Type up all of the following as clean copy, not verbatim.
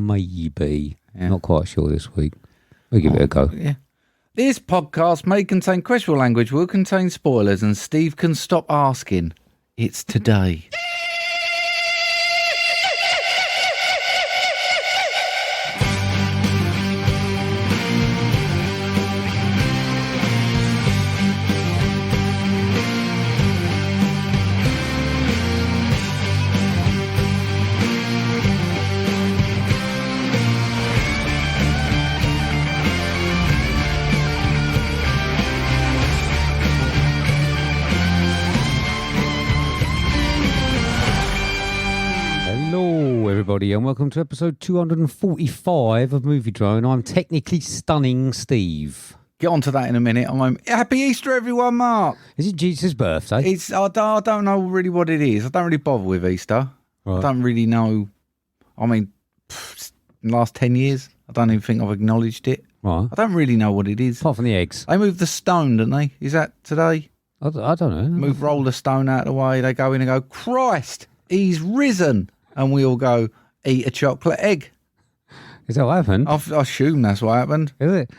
Maybe. Yeah. Not quite sure this week. We'll give it a go. Yeah. This podcast may contain questionable language, will contain spoilers, and Steve can stop asking. It's today. And welcome to episode 245 of MovieDrone. I'm technically stunning Steve. Get on to that in a minute. Happy Easter, everyone, Mark. Is it Jesus' birthday? I don't know really what it is. I don't really bother with Easter. Right. I don't really know. I mean, in the last 10 years, I don't even think I've acknowledged it. Right. I don't really know what it is. Apart from the eggs. They moved the stone, didn't they? Is that today? I don't know. Roll the stone out of the way. They go in and go, Christ, he's risen. And we all go, eat a chocolate egg. Is that what happened? I assume that's what happened. Is it?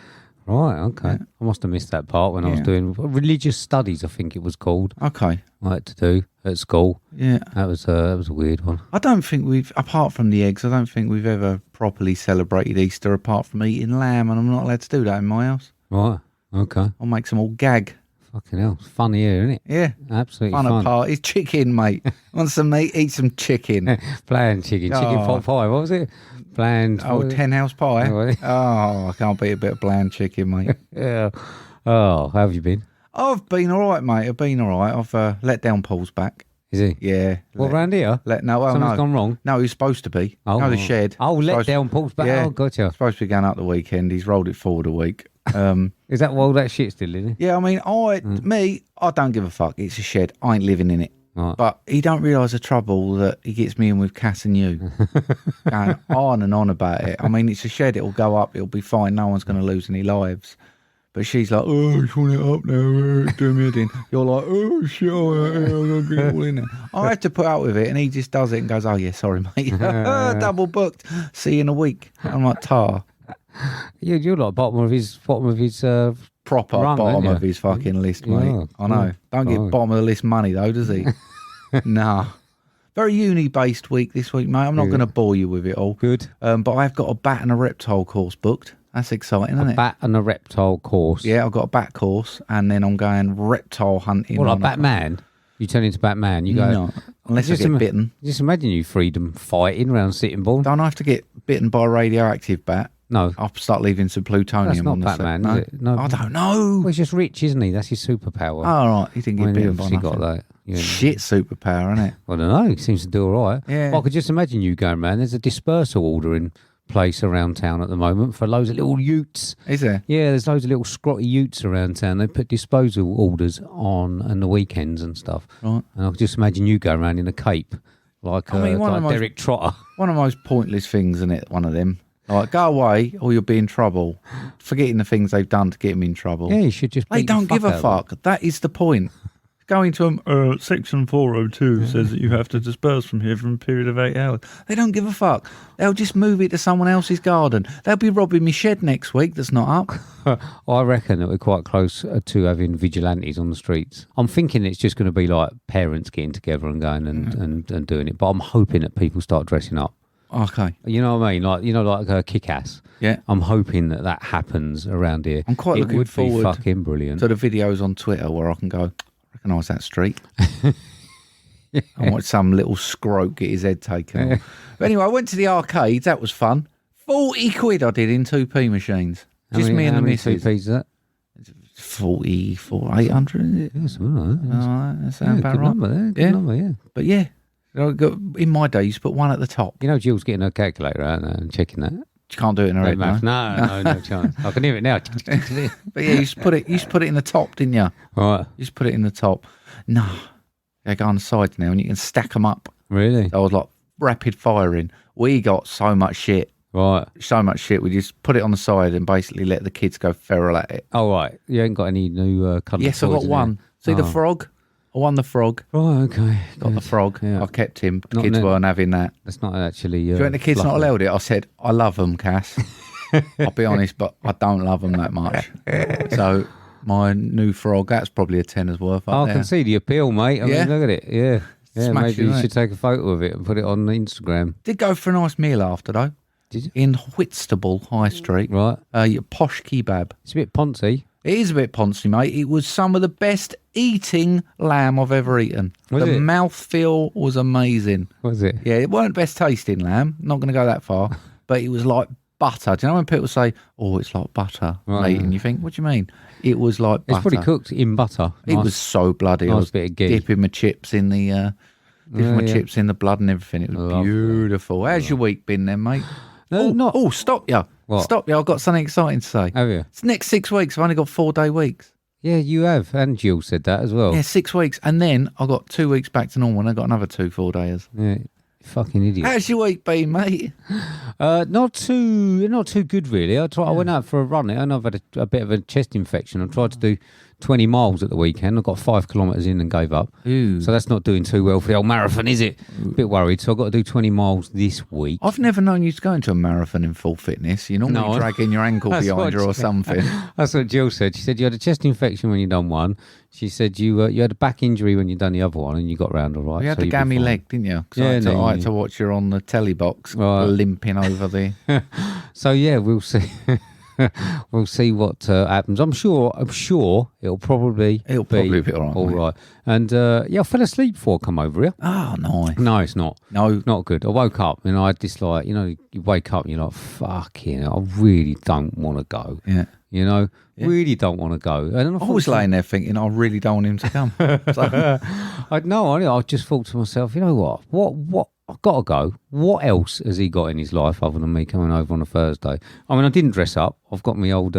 Right, okay. Yeah. I must have missed that part when I was doing religious studies, I think it was called. Okay. I had to do at school. Yeah. That was a weird one. I don't think apart from the eggs, I don't think we've ever properly celebrated Easter apart from eating lamb, and I'm not allowed to do that in my house. Right, okay. I'll make some all gag. Fucking hell, it's funny here, isn't it? Yeah. Absolutely fun. Fun part is chicken, mate. Want some meat? Eat some chicken. Bland chicken. Chicken pot pie. What was it? Bland. 10 house pie. I can't beat a bit of bland chicken, mate. Yeah. Oh, how have you been? I've been all right, mate. I've been all right. I've let down Paul's back. Is he? Yeah. What, round here? Something's gone wrong? No, he's supposed to be. The shed. Oh, let down Paul's back. Yeah. Oh, gotcha. Supposed to be going up the weekend. He's rolled it forward a week. Is that all that shit still, isn't it? Yeah, I mean, I don't give a fuck. It's a shed. I ain't living in it. Right. But he don't realise the trouble that he gets me in with Cass and you. Going on and on about it. I mean, it's a shed. It'll go up. It'll be fine. No one's going to lose any lives. But she's like, oh, I just want it up now. Do me in. You're like, oh, shit. I'll get it all in there. I have to put out with it. And he just does it and goes, oh, yeah, sorry, mate. Double booked. See you in a week. I'm like, tar. You're like bottom of his proper run, bottom of his fucking list, mate. Yeah, I know. Don't get bottom of the list money though, does he? Nah. Very uni-based week this week, mate. I'm not going to bore you with it all. Good. But I've got a bat and a reptile course booked. That's exciting, isn't it? A bat and a reptile course. Yeah, I've got a bat course, and then I'm going reptile hunting. What, like Batman? You turn into Batman. You go. No, unless I get bitten. Just imagine you freedom fighting around Sittingbourne. Don't I have to get bitten by a radioactive bat? No. I'll start leaving some plutonium on the set. That's not Batman, is it? No. I don't know. Well, he's just rich, isn't he? That's his superpower. Oh, right. He didn't get bitten by nothing. Got that. Shit superpower, isn't it? I don't know. He seems to do all right. Yeah. Well, I could just imagine you going around. There's a dispersal order in place around town at the moment for loads of little utes. Is there? Yeah, there's loads of little scrotty utes around town. They put disposal orders on the weekends and stuff. Right. And I could just imagine you going around in a cape like Derek Trotter. One of the most pointless things, isn't it? One of them. Like, go away or you'll be in trouble. Forgetting the things they've done to get him in trouble. Yeah, you should just They don't give a fuck. That is the point. Going to them, Section 402 says that you have to disperse from here for a period of 8 hours. They don't give a fuck. They'll just move it to someone else's garden. They'll be robbing my shed next week that's not up. I reckon that we're quite close to having vigilantes on the streets. I'm thinking it's just going to be like parents getting together and going and doing it. But I'm hoping that people start dressing up. Okay. You know what I mean? Like Kick-Ass. Yeah. I'm hoping that happens around here. I'm quite looking forward. It would be fucking brilliant. So the videos on Twitter where I can go, recognise that street. Yeah. I watch some little scrote get his head taken off. But anyway, I went to the arcades. That was fun. 40 quid I did in 2p machines. Just me and the missus. How many 2p's is that? 44, 800, is it? Yes, all right. That sounds about good right. Number there. Good number, yeah. But yeah, in my day, you used to put one at the top. You know, Jill's getting her calculator out there and checking that. You can't do it in her head, no chance. I can hear it now. But yeah, you used to put it in the top, didn't you? Right. You used to put it in the top. No, they go on the sides now, and you can stack them up. Really? I was like rapid firing. We got so much shit. Right. So much shit. We just put it on the side and basically let the kids go feral at it. Oh, right. You ain't got any new colours? Yes, I got one. See the frog? I won the frog. Right, okay. Got the frog. Yeah. I kept him. The Not kids ne- weren't having that. That's not actually. Do you reckon the kids not allowed it? I said, I love them, Cass. I'll be honest, but I don't love them that much. So my new frog, that's probably a tenner's worth. I can see the appeal, mate. I mean, look at it. Yeah. Yeah, Smashing, maybe you right? should take a photo of it and put it on Instagram. Did go for a nice meal after, though. Did you? In Whitstable High Street. Right. Your posh kebab. It's a bit poncy. It is a bit poncy, mate. It was some of the best eating lamb I've ever eaten. Was the it? mouthfeel was amazing. Was it? Yeah, it weren't best tasting lamb. Not going to go that far. But it was like butter. Do you know when people say, oh, it's like butter, Right. mate? And you think, what do you mean? It was like butter. It's probably cooked in butter. It was so bloody. I nice was bit of ghee. dipping my chips in the... chips in the blood and everything. It was Love beautiful. How's your week been then, mate? No, Stop you. What? Stop you. I've got something exciting to say. Have you? It's next 6 weeks. I've only got 4-day weeks. Yeah, you have. And Gill said that as well. Yeah, 6 weeks. And then I got 2 weeks back to normal and I got another 2 4-dayers. Yeah, fucking idiot. How's your week been, mate? Not too good really. I went out for a run and I've had a bit of a chest infection. I tried to do 20 miles at the weekend. I got 5 kilometres in and gave up. Ooh. So that's not doing too well for the old marathon, is it? A bit worried. So I've got to do 20 miles this week. I've never known you to go into a marathon in full fitness. You're normally dragging your ankle That's behind you what or something. That's what Gill said. She said you had a chest infection when you done one. She said you had a back injury when you done the other one and you got round all right. You had so the you'd be gammy fine. leg, didn't you? 'Cause Yeah, I had to watch you on the telly box limping over there. So yeah, we'll see. We'll see what happens. I'm sure it'll probably be all right. And I fell asleep before I come over here. Oh, nice. No, it's not. No. Not good. I woke up and I had this you wake up and you're like, fucking hell, I really don't want to go. Yeah. Really don't want to go. And I was laying there thinking, I really don't want him to come. I just thought to myself, you know what? I've got to go. What else has he got in his life other than me coming over on a Thursday? I mean, I didn't dress up. I've got my old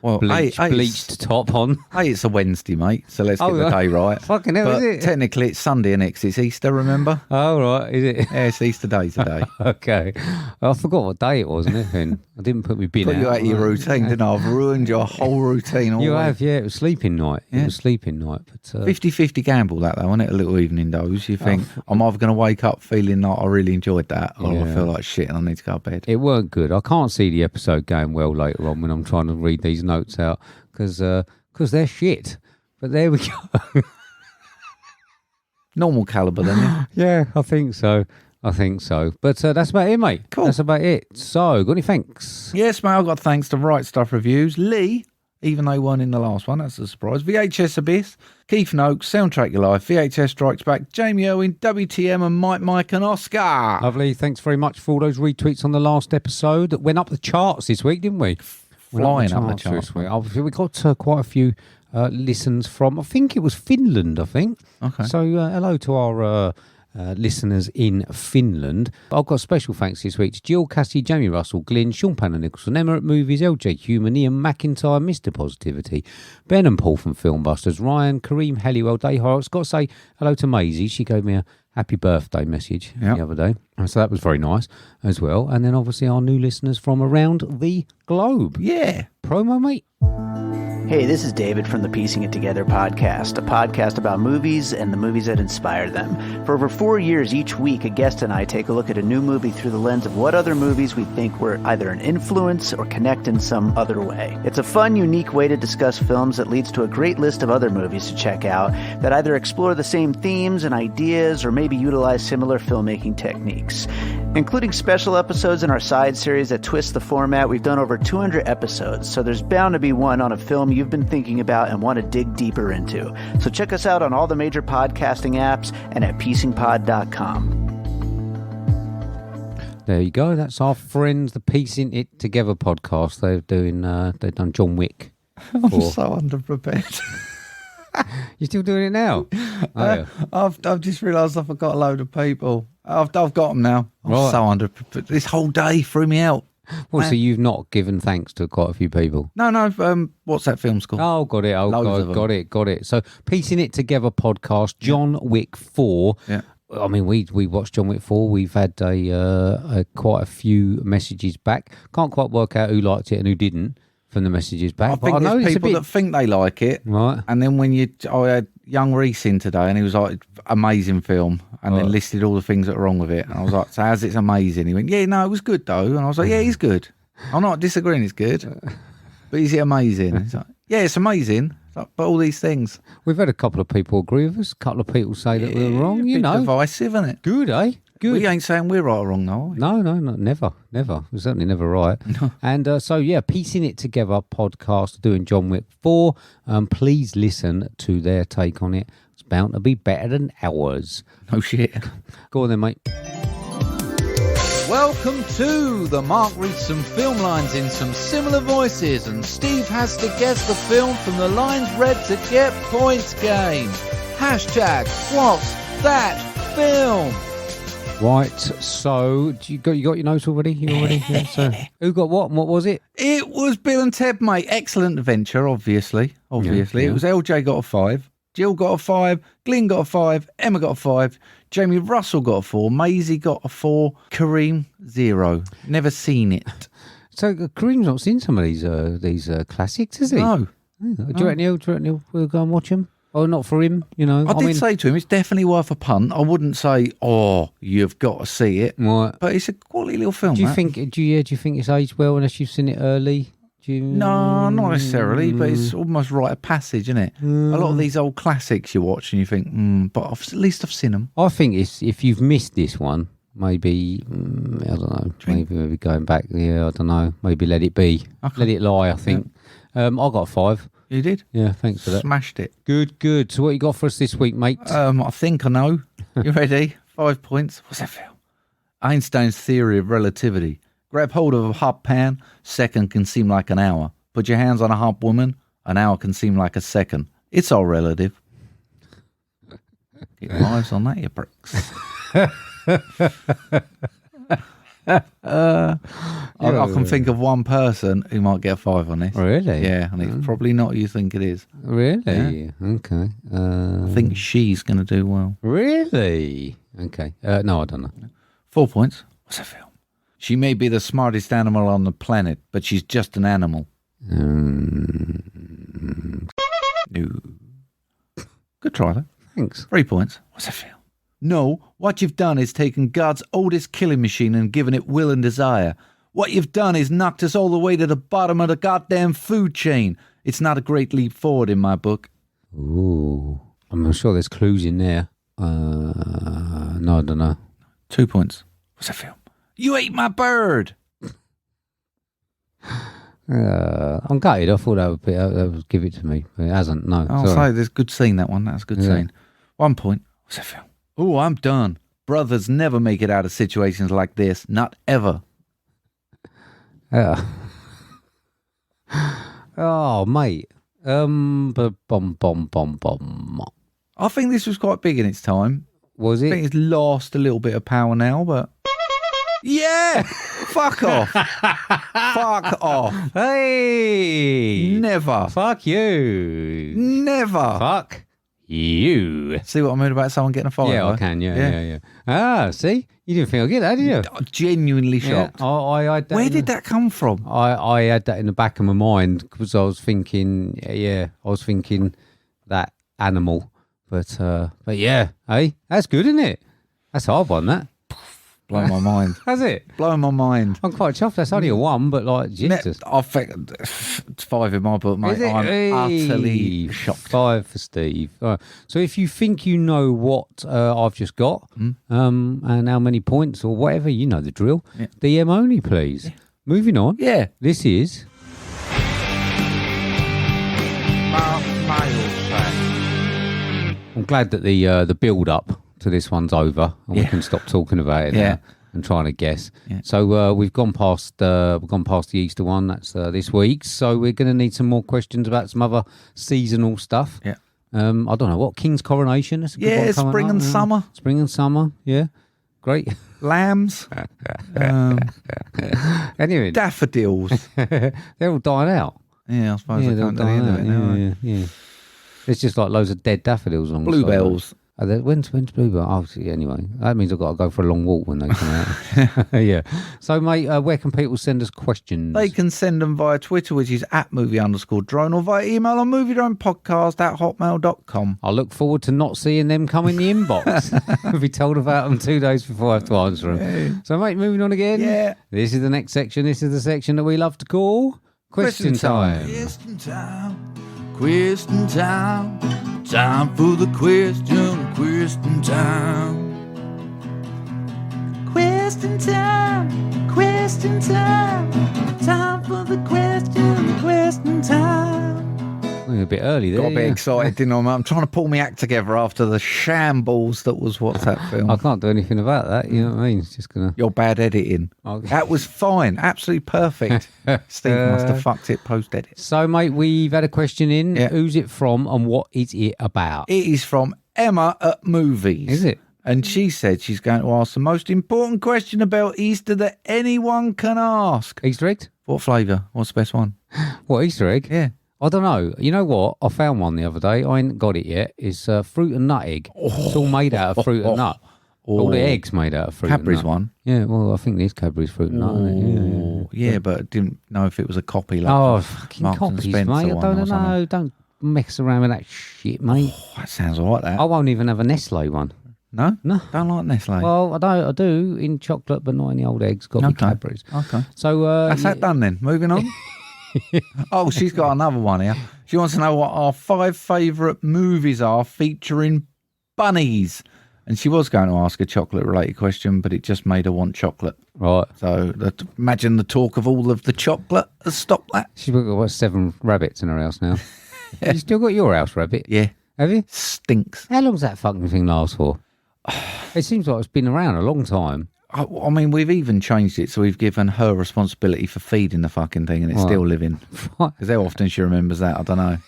bleached top on. Hey, it's a Wednesday, mate, so let's get the day right. Fucking hell, is it? Technically, it's Sunday next. It's Easter, remember? Oh, right, is it? Yeah, it's Easter day today. Okay. I forgot what day it was, and everything. I didn't put my bin Put out. you out of your routine, didn't I? I've ruined your whole routine. You have, yeah. It was sleeping night. Yeah. It was sleeping night. But 50-50 gamble that, though, isn't it? A little evening dose. You think, I'm either going to wake up feeling like I really enjoyed that, or I feel like shit and I need to go to bed. It weren't good. I can't see the episode going well later on when I'm trying to read these notes out because they're shit. But there we go. Normal calibre, then, yeah? Yeah, I think so. But that's about it, mate. Cool. That's about it. So, got any thanks? Yes, mate, I got thanks to Right Stuff Reviews. Lee, even though they weren't in the last one, that's a surprise. VHS Abyss, Keith Noakes, Soundtrack Your Life, VHS Strikes Back, Jamie Irwin, WTM, and Mike and Oscar. Lovely. Thanks very much for all those retweets on the last episode that went up the charts this week, didn't we? Flying up the charts. This week. We got quite a few listens from, I think it was Finland, Okay. So hello to our listeners in Finland. I've got special thanks this week to Jill, Cassie, Jamie Russell, Glyn, Shaun Panda Nicolson, Emma at Movies, LJ Human, Ian McIntyre, Mr. Positivity, Ben and Paul from FilmBusters, Ryan, Karim Helliwell, Day Horror. I've got to say hello to Maisie. She gave me a happy birthday message the other day. So that was very nice as well. And then obviously our new listeners from around the globe. Yeah. Promo, mate. Hey, this is David from the Piecing It Together podcast, a podcast about movies and the movies that inspire them. For over 4 years, each week, a guest and I take a look at a new movie through the lens of what other movies we think were either an influence or connect in some other way. It's a fun, unique way to discuss films that leads to a great list of other movies to check out that either explore the same themes and ideas or maybe utilize similar filmmaking techniques. Including special episodes in our side series that twist the format, we've done over 200 episodes, so there's bound to be one on a film you've been thinking about and want to dig deeper into. So check us out on all the major podcasting apps and at piecingpod.com. There you go. That's our friends, the Piecing It Together podcast. They've done John Wick. I'm so underprepared. You still doing it now? Oh, yeah. I've just realised I forgot a load of people. I've got them now. I'm so underprepared. This whole day threw me out. Well, so you've not given thanks to quite a few people? No. What's that film called? Oh, got it. Oh, God, got it. So, Piecing It Together podcast, John Wick 4. Yeah. I mean, we watched John Wick 4. We've had quite a few messages back. Can't quite work out who liked it and who didn't from the messages back. I think there's people that think they like it, right? And then when I had young Reese in today, and he was like, amazing film, and then listed all the things that are wrong with it. And I was like, so as it's amazing? He went, yeah, no, it was good though. And I was like, yeah, he's good. I'm not disagreeing, it's good. But is it amazing? He's like, yeah, it's amazing. It's like, but all these things. We've had a couple of people agree with us. A couple of people say that we're wrong. You know, divisive, isn't it? Good, eh? Good. We ain't saying we're right or wrong, though. No, never. We're certainly never right. No. And so, Piecing It Together podcast doing John Wick 4. Please listen to their take on it. It's bound to be better than ours. No shit. Go on then, mate. Welcome to the Marc reads some film lines in some similar voices, and Steve has to guess the film from the lines read to get points game. Hashtag what's that film? Right, so you got your notes already? You already? Yeah, so who got what and what was it? It was Bill and Ted, mate. Excellent adventure, obviously. Yeah. It was LJ got a 5, Gill got a 5, Glyn got a 5, Emma got a 5, Jamie Russell got a 4, Maisie got a 4, Karim 0. Never seen it. So Karim's not seen some of these classics, has he? No. Do you reckon we'll go and watch them? Oh, not for him, you know. I did say to him, it's definitely worth a punt. I wouldn't say, oh, you've got to see it. Right. But it's a quality little film. Do you think it's aged well unless you've seen it early? No, not necessarily, but it's almost rite of passage, isn't it? A lot of these old classics you watch and you think, but at least I've seen them. I think if you've missed this one, maybe, I don't know, maybe going back, I don't know, maybe let it be. Okay. Let it lie, I think. Yeah. I got a 5. You did? Yeah, thanks for that. Smashed it. Good. So what you got for us this week, mate? I think I know. You ready? 5 points. What's that film? Einstein's theory of relativity. Grab hold of a hot pan. Second can seem like an hour. Put your hands on a hot woman. An hour can seem like a second. It's all relative. Get your eyes on that, you bricks. I can think of one person who might get a 5 on this. Really? Yeah, and it's probably not who you think it is. Really? Yeah. Okay. I think she's going to do well. Really? Okay. No, I don't know. 4 points. What's that film? She may be the smartest animal on the planet, but she's just an animal. No. Good try, though. Thanks. 3 points. What's that film? No, what you've done is taken God's oldest killing machine and given it will and desire. What you've done is knocked us all the way to the bottom of the goddamn food chain. It's not a great leap forward in my book. Ooh. I'm sure there's clues in there. No, I don't know. 2 points. What's that film? You ate my bird! I'm gutted. I thought that would give it to me, but it hasn't. No. I'll say there's a good scene, that one. That's a good scene. 1 point. What's that film? Oh, I'm done. Brothers never make it out of situations like this. Not ever. Oh, mate. I think this was quite big in its time. Was it? I think it's lost a little bit of power now, but... Yeah! Fuck off. Fuck off. Hey! Never. Fuck you. Never. Fuck you. See what I mean about someone getting a 5? Yeah, I can. Yeah. Ah, see? You didn't think I'd get that, did you? I'm genuinely shocked. Yeah, I had that. Where did that come from? I had that in the back of my mind because I was thinking, that animal. But yeah, hey, that's good, isn't it? That's a hard one, that. Blowing my mind. Has it? Blowing my mind. I'm quite chuffed. That's only a 1, but like, Jesus. I think it's 5 in my book, mate. I'm utterly shocked. 5 for Steve. So if you think you know what I've just got, and how many points or whatever, you know the drill. Yeah. DM only, please. Yeah. Moving on. Yeah. This is... I'm glad that the build-up to this one's over and we can stop talking about it now and trying to guess. Yeah. So we've gone past the Easter one. That's this week. So we're going to need some more questions about some other seasonal stuff. Yeah. I don't know what King's Coronation. That's a good one spring and summer. Spring and summer. Yeah. Great. Lambs. Anyway, daffodils. They're all dying out. Yeah, I suppose they're dying out. Yeah. There's just like loads of dead daffodils on bluebells. When's Bluebird? Oh, anyway, that means I've got to go for a long walk when they come out. Yeah. So, mate, where can people send us questions? They can send them via Twitter, which is @movie_drone, or via email on moviedronepodcast@hotmail.com. I look forward to not seeing them come in the inbox. I'll be told about them 2 days before I have to answer them. So, mate, moving on again. Yeah. This is the next section. This is the section that we love to call Question Time. Question time. Question time. Time for the question time. Question time. Question time. Time for the question time. A bit early there. Got a bit excited, didn't I? I'm trying to pull my act together after the shambles that was What's That Film. I can't do anything about that. You know what I mean? It's just gonna. Your bad editing. That was fine. Absolutely perfect. Steve must have fucked it post-edit. So, mate, we've had a question in. Yeah. Who's it from and what is it about? It is from Emma at Movies. Is it? And she said she's going to ask the most important question about Easter that anyone can ask. Easter egg? What flavour? What's the best one? What, Easter egg? Yeah. I don't know. You know what? I found one the other day. I ain't got it yet. It's fruit and nut egg. It's all made out of fruit and nut. All the eggs made out of fruit Cadbury's and nut. one. Yeah, well, I think this Cadbury's fruit and nut. Isn't it? Yeah, but I didn't know if it was a copy. Like Oh, fucking Marks and copies, Spencer mate. I one don't or something. know. Don't mess around with that shit, mate. Oh, that sounds all right, that. I won't even have a Nestle one. No? No. Don't like Nestle. Well, I do in chocolate, but not in the old eggs. Got to be Cadbury's. Okay. So That's that done then. Moving on. Oh, she's got another one here. She wants to know what our 5 favourite movies are featuring bunnies. And she was going to ask a chocolate-related question, but it just made her want chocolate. Right. So imagine the talk of all of the chocolate has stopped that. She's got 7 rabbits in her house now. You still got your house rabbit? Yeah. Have you? Stinks. How long's that fucking thing last for? It seems like it's been around a long time. I mean, we've even changed it, so we've given her responsibility for feeding the fucking thing, and it's still living. Because how often she remembers that, I don't know.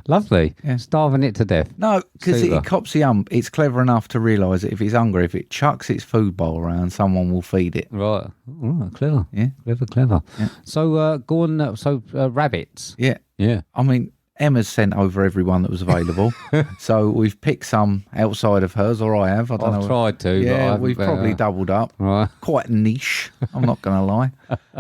Lovely. Yeah. Starving it to death. No, because Super. it cops the ump. It's clever enough to realise that if it's hungry, if it chucks its food bowl around, someone will feed it. Right. All right. Clever. Yeah. Clever. Yeah. So, go on. Rabbits. Yeah. Yeah. I mean, Emma's sent over everyone that was available. So we've picked some outside of hers, or I have. I don't know. I've tried to. Yeah, but we've probably doubled up. Right. Quite niche, I'm not going to lie.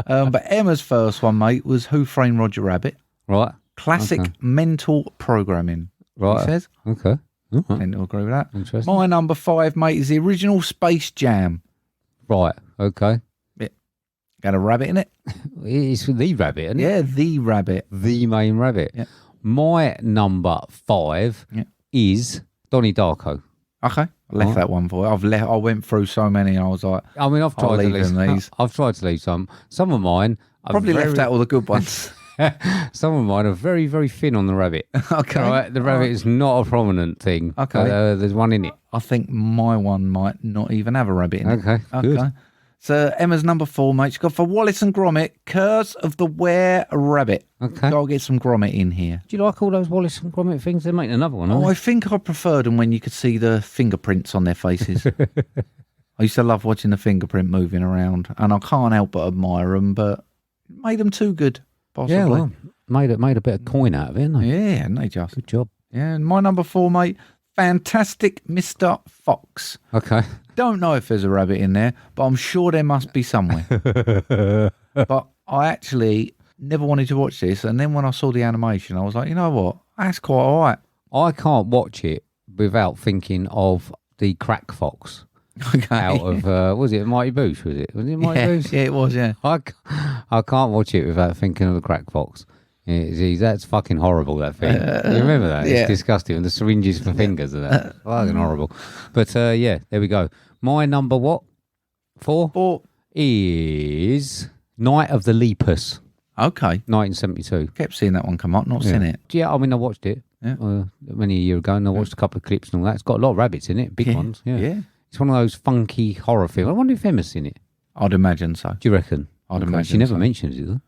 But Emma's first one, mate, was Who Framed Roger Rabbit? Right. Classic mental programming. Right. He says. Okay. All right. Tend to agree with that. Interesting. My number 5, mate, is the original Space Jam. Right. Okay. Got a rabbit in it? It's the rabbit, isn't it? Yeah, the rabbit. The main rabbit. Yeah. My number 5 is Donnie Darko. Okay. I left that one for you. I went through so many and I was like, I mean, I've I'll tried to leave leave them these. I've tried to leave some. Some of mine are probably left out all the good ones. Some of mine are very, very thin on the rabbit. Okay. Right? The rabbit is not a prominent thing. Okay. There's one in it. I think my one might not even have a rabbit in it. Okay. Good. So Emma's number 4, mate. She's got for Wallace and Gromit, Curse of the Were-Rabbit. Okay. Gotta get some Gromit in here. Do you like all those Wallace and Gromit things? They're making another one, aren't Oh, they? I think I preferred them when you could see the fingerprints on their faces. I used to love watching the fingerprint moving around, and I can't help but admire them, but it made them too good, possibly. Yeah, well, made a bit of coin out of it, didn't they? Yeah, and they just. Good job. Yeah, and my number 4, mate, Fantastic Mr. Fox. Okay. Don't know if there's a rabbit in there, but I'm sure there must be somewhere. But I actually never wanted to watch this, and then when I saw the animation, I was like, you know what? That's quite all right. I can't watch it without thinking of the Crack Fox. Okay. Out of, was it Mighty Boosh, was it? Was it Mighty Boosh? Yeah, it was, yeah. I can't watch it without thinking of the Crack Fox. That's fucking horrible, that thing. You remember that? Yeah. It's disgusting. And the syringes for fingers and that. Fucking horrible. But, yeah, there we go. My number, what? 4? Is Night of the Lepus. Okay. 1972. Kept seeing that one come up, not seen it. Yeah, I mean, I watched it many a year ago, and I watched a couple of clips and all that. It's got a lot of rabbits in it, big ones. Yeah. It's one of those funky horror films. I wonder if Emma's seen it. I'd imagine so. Do you reckon? I'd imagine She never so. mentions it, though.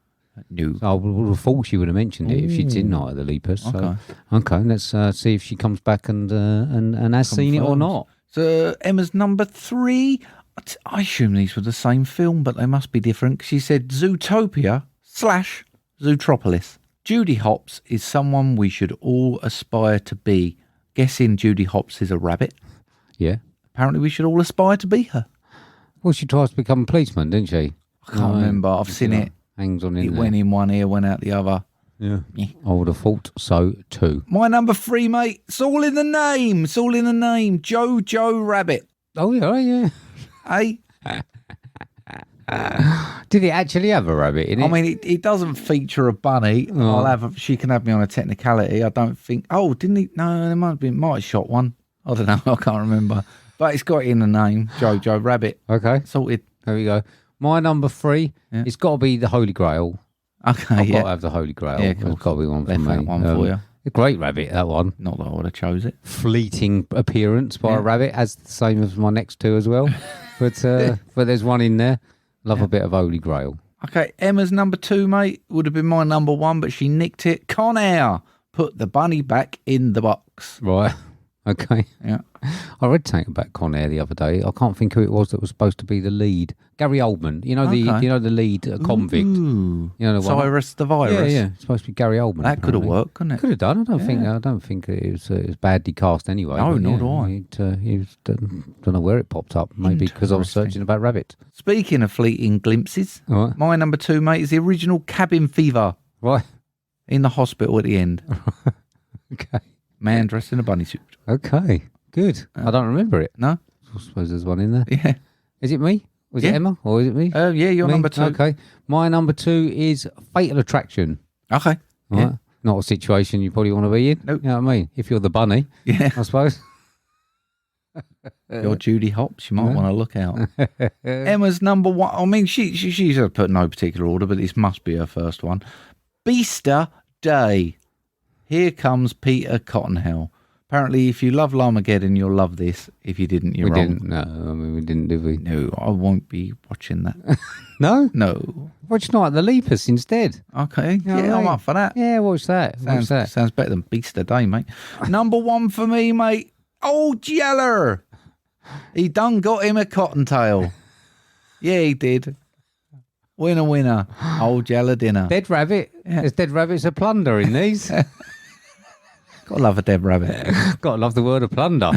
No. So I would have thought she would have mentioned it if she'd seen Night of the Lepus. So. Okay, let's see if she comes back and has seen it or not. So Emma's number 3. I assume these were the same film, but they must be different. She said Zootopia / Zootropolis. Judy Hopps is someone we should all aspire to be. guessing Judy Hopps is a rabbit. Yeah. Apparently we should all aspire to be her. Well, she tries to become a policeman, didn't she? I can't remember. I've seen it. Hangs on in It there. went in one ear, went out the other. Yeah. I would have thought so too. My number 3, mate. It's all in the name. It's all in the name. Jojo Rabbit. Oh, yeah. Hey? Did it actually have a rabbit in it? I mean, it doesn't feature a bunny. Oh. She can have me on a technicality. I don't think. Oh, didn't he? No, there might have shot one. I don't know. I can't remember. But it's got it in the name, Jojo Rabbit. Okay. Sorted. There we go. My number 3, it's got to be the Holy Grail. Okay, I've got to have the Holy Grail. Yeah, There's got to be one for Left me. that one for you. A great rabbit, that one. Not that I would have chose it. Fleeting appearance by a rabbit, as the same as my next 2 as well. But there's one in there. Love a bit of Holy Grail. Okay, Emma's number 2, mate, would have been my number 1, but she nicked it. Con Air. Put the bunny back in the box. Right. Okay. Yeah. I read something about Con Air the other day. I can't think who it was that was supposed to be the lead. Gary Oldman. You know the lead convict. Ooh. You know the one. Cyrus the Virus. Yeah. It's supposed to be Gary Oldman. That could have worked, couldn't it? Could have done. I don't think it was badly cast anyway. No, but nor do I. He don't know where it popped up. Maybe because I was searching about rabbits. Speaking of fleeting glimpses, All right. my number 2, mate, is the original Cabin Fever Right. in the hospital at the end. Okay. Man dressed in a bunny suit. Okay. Good. I don't remember it. No? I suppose there's one in there. Yeah. Is it me? Was it Emma or is it me? Yeah, you're Me? number 2. Okay. My number 2 is Fatal Attraction. Okay. All right. Not a situation you probably want to be in. Nope. You know what I mean? If you're the bunny, Yeah. I suppose. You're Judy Hopps. You might want to look out. Emma's number 1. I mean, she's put no particular order, but this must be her first one. Beaster Day. Here comes Peter Cottonhill. Apparently, if you love Larmageddon, you'll love this. If you didn't, you're wrong. Didn't. No, I mean, we didn't, did we? No, I won't be watching that. No? No. Watch Night at the Leapers instead. Okay. Yeah, Yeah, I'm right. up for that. Yeah, watch that. Watch that. Sounds better than Beaster Day, mate. Number 1 for me, mate. Old Yeller. He done got him a cottontail. Yeah, he did. Winner. Old Yeller dinner. Dead rabbit. Yeah. There's dead rabbits of plunder in these. Gotta love a dead rabbit. Gotta love the word of plunder.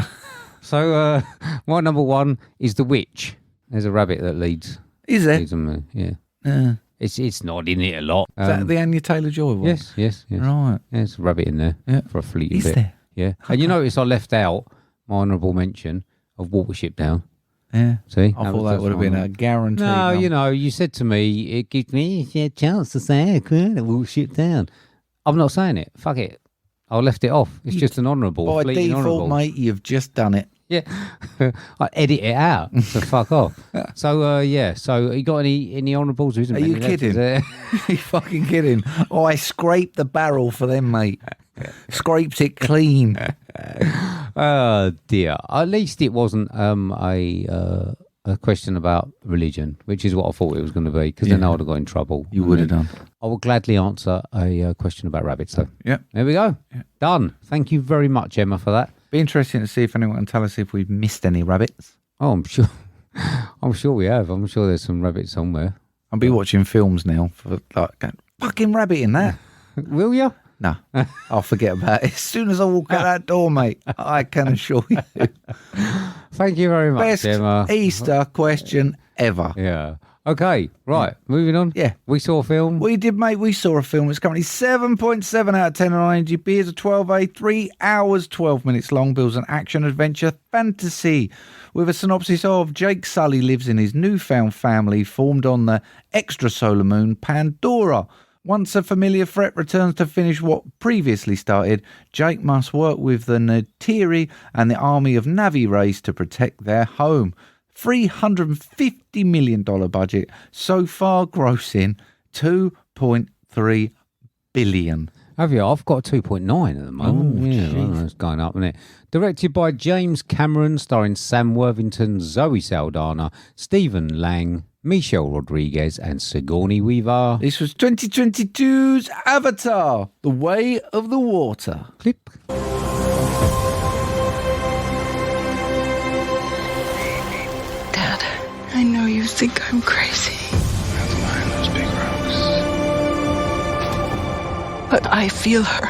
So, my number 1 is The Witch. There's a rabbit that leads. Is there? Leads them, yeah. Is It's not in it a lot. that the Anya Taylor-Joy one? Yes. Right. Yeah, there's a rabbit in there for a fleeting Is bit. there? Yeah. And you notice I left out my honourable mention of Watership Down. Yeah. See? I thought that would have been a guarantee. No, you know, you said to me, it gives me a chance to say, Watership Down. I'm not saying it. Fuck it. I left it off. It's just an honourable. By fleeting default, honourable. mate, you've just done it. Yeah. I edit it out, so fuck off. So, so you got any honourables? Are you kidding? Are you fucking kidding? Oh, I scraped the barrel for them, mate. Scraped it clean. Oh, dear. At least it wasn't a question about religion, which is what I thought it was going to be, because then I would have got in trouble. You would have done. I will gladly answer a question about rabbits, though. Yeah. There we go. Yeah. Done. Thank you very much, Emma, for that. Be interesting to see if anyone can tell us if we've missed any rabbits. Oh, I'm sure. I'm sure we have. I'm sure there's some rabbits somewhere. I'll be watching films now for fucking rabbit in that. Will you? No, I'll forget about it. As soon as I walk out that door, mate, I can assure you. Thank you very much, Best Emma. Easter question ever. Yeah. Okay, right. Moving on. Yeah. We saw a film. We did, mate. We saw a film. It's currently 7.7 out of 10 on IMDb. It's a 12A, 3 hours, 12 minutes long. Builds an action-adventure fantasy with a synopsis of Jake Sully lives in his newfound family formed on the extrasolar moon Pandora. Once a familiar threat returns to finish what previously started, Jake must work with the Natiri and the army of Navi race to protect their home. $350 million budget, so far grossing $2.3 billion. Have you? I've got a 2.9 at the moment. Oh, yeah, jeez. well, it's going up, isn't it? Directed by James Cameron, starring Sam Worthington, Zoe Saldana, Stephen Lang, Michelle Rodriguez, and Sigourney Weaver. This was 2022's Avatar, The Way of the Water. Clip. Dad, I know you think I'm crazy. That's behind those big rocks. But I feel her.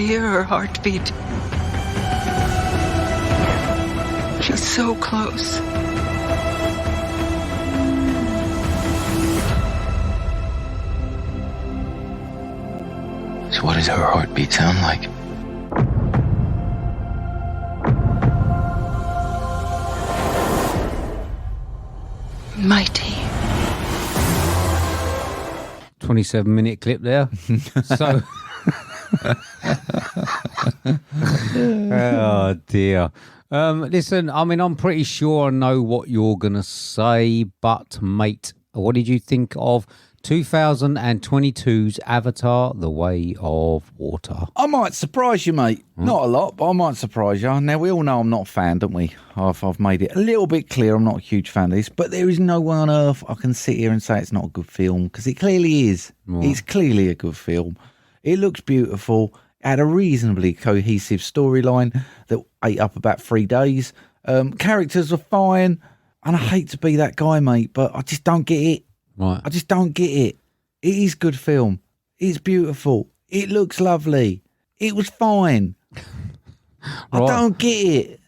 hear her heartbeat. She's so close. So what does her heartbeat sound like? Mighty. 27-minute clip there. So, oh dear. Listen, I mean, I'm pretty sure I know what you're gonna say, but mate, what did you think of 2022's Avatar: The Way of Water? I might surprise you, mate. Not a lot, but I might surprise you. Now, we all know I'm not a fan, don't we? I've made it a little bit clear I'm not a huge fan of this, but there is no way on earth I can sit here and say it's not a good film, because it clearly is. It's clearly a good film. It looks beautiful. It had a reasonably cohesive storyline that ate up about 3 days. Characters are fine, and I hate to be that guy, mate, but I just don't get it. Right. I just don't get it. It is good film. It's beautiful. It looks lovely. It was fine. I don't get it.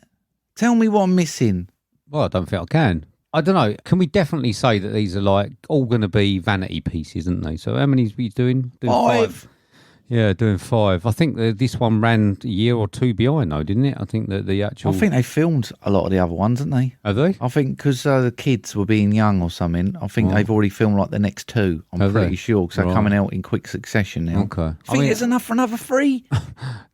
Tell me what I'm missing. Well, I don't think I can. I don't know. Can we definitely say that these are like all going to be vanity pieces, aren't they? So how many are we doing? 5. Yeah, doing 5. I think that this one ran a year or 2 behind, though, didn't it? I think that the actual... I think they filmed a lot of the other ones, didn't they? Have they? I think because the kids were being young or something, I think they've already filmed like the next 2. I'm pretty sure, because they're coming out in quick succession now. Okay. I think there's enough for another 3?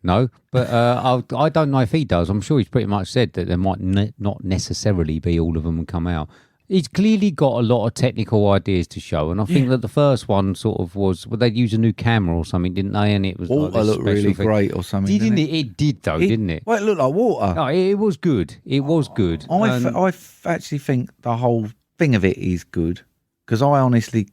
No, but I don't know if he does. I'm sure he's pretty much said that there might not necessarily be all of them come out. He's clearly got a lot of technical ideas to show, and I think that the first one sort of was, well, they'd use a new camera or something, didn't they? And it was Water like looked really great or something. Didn't it? It did, though, didn't it? Well, it looked like water. No, it was good. It was good. I actually think the whole thing of it is good, because I honestly,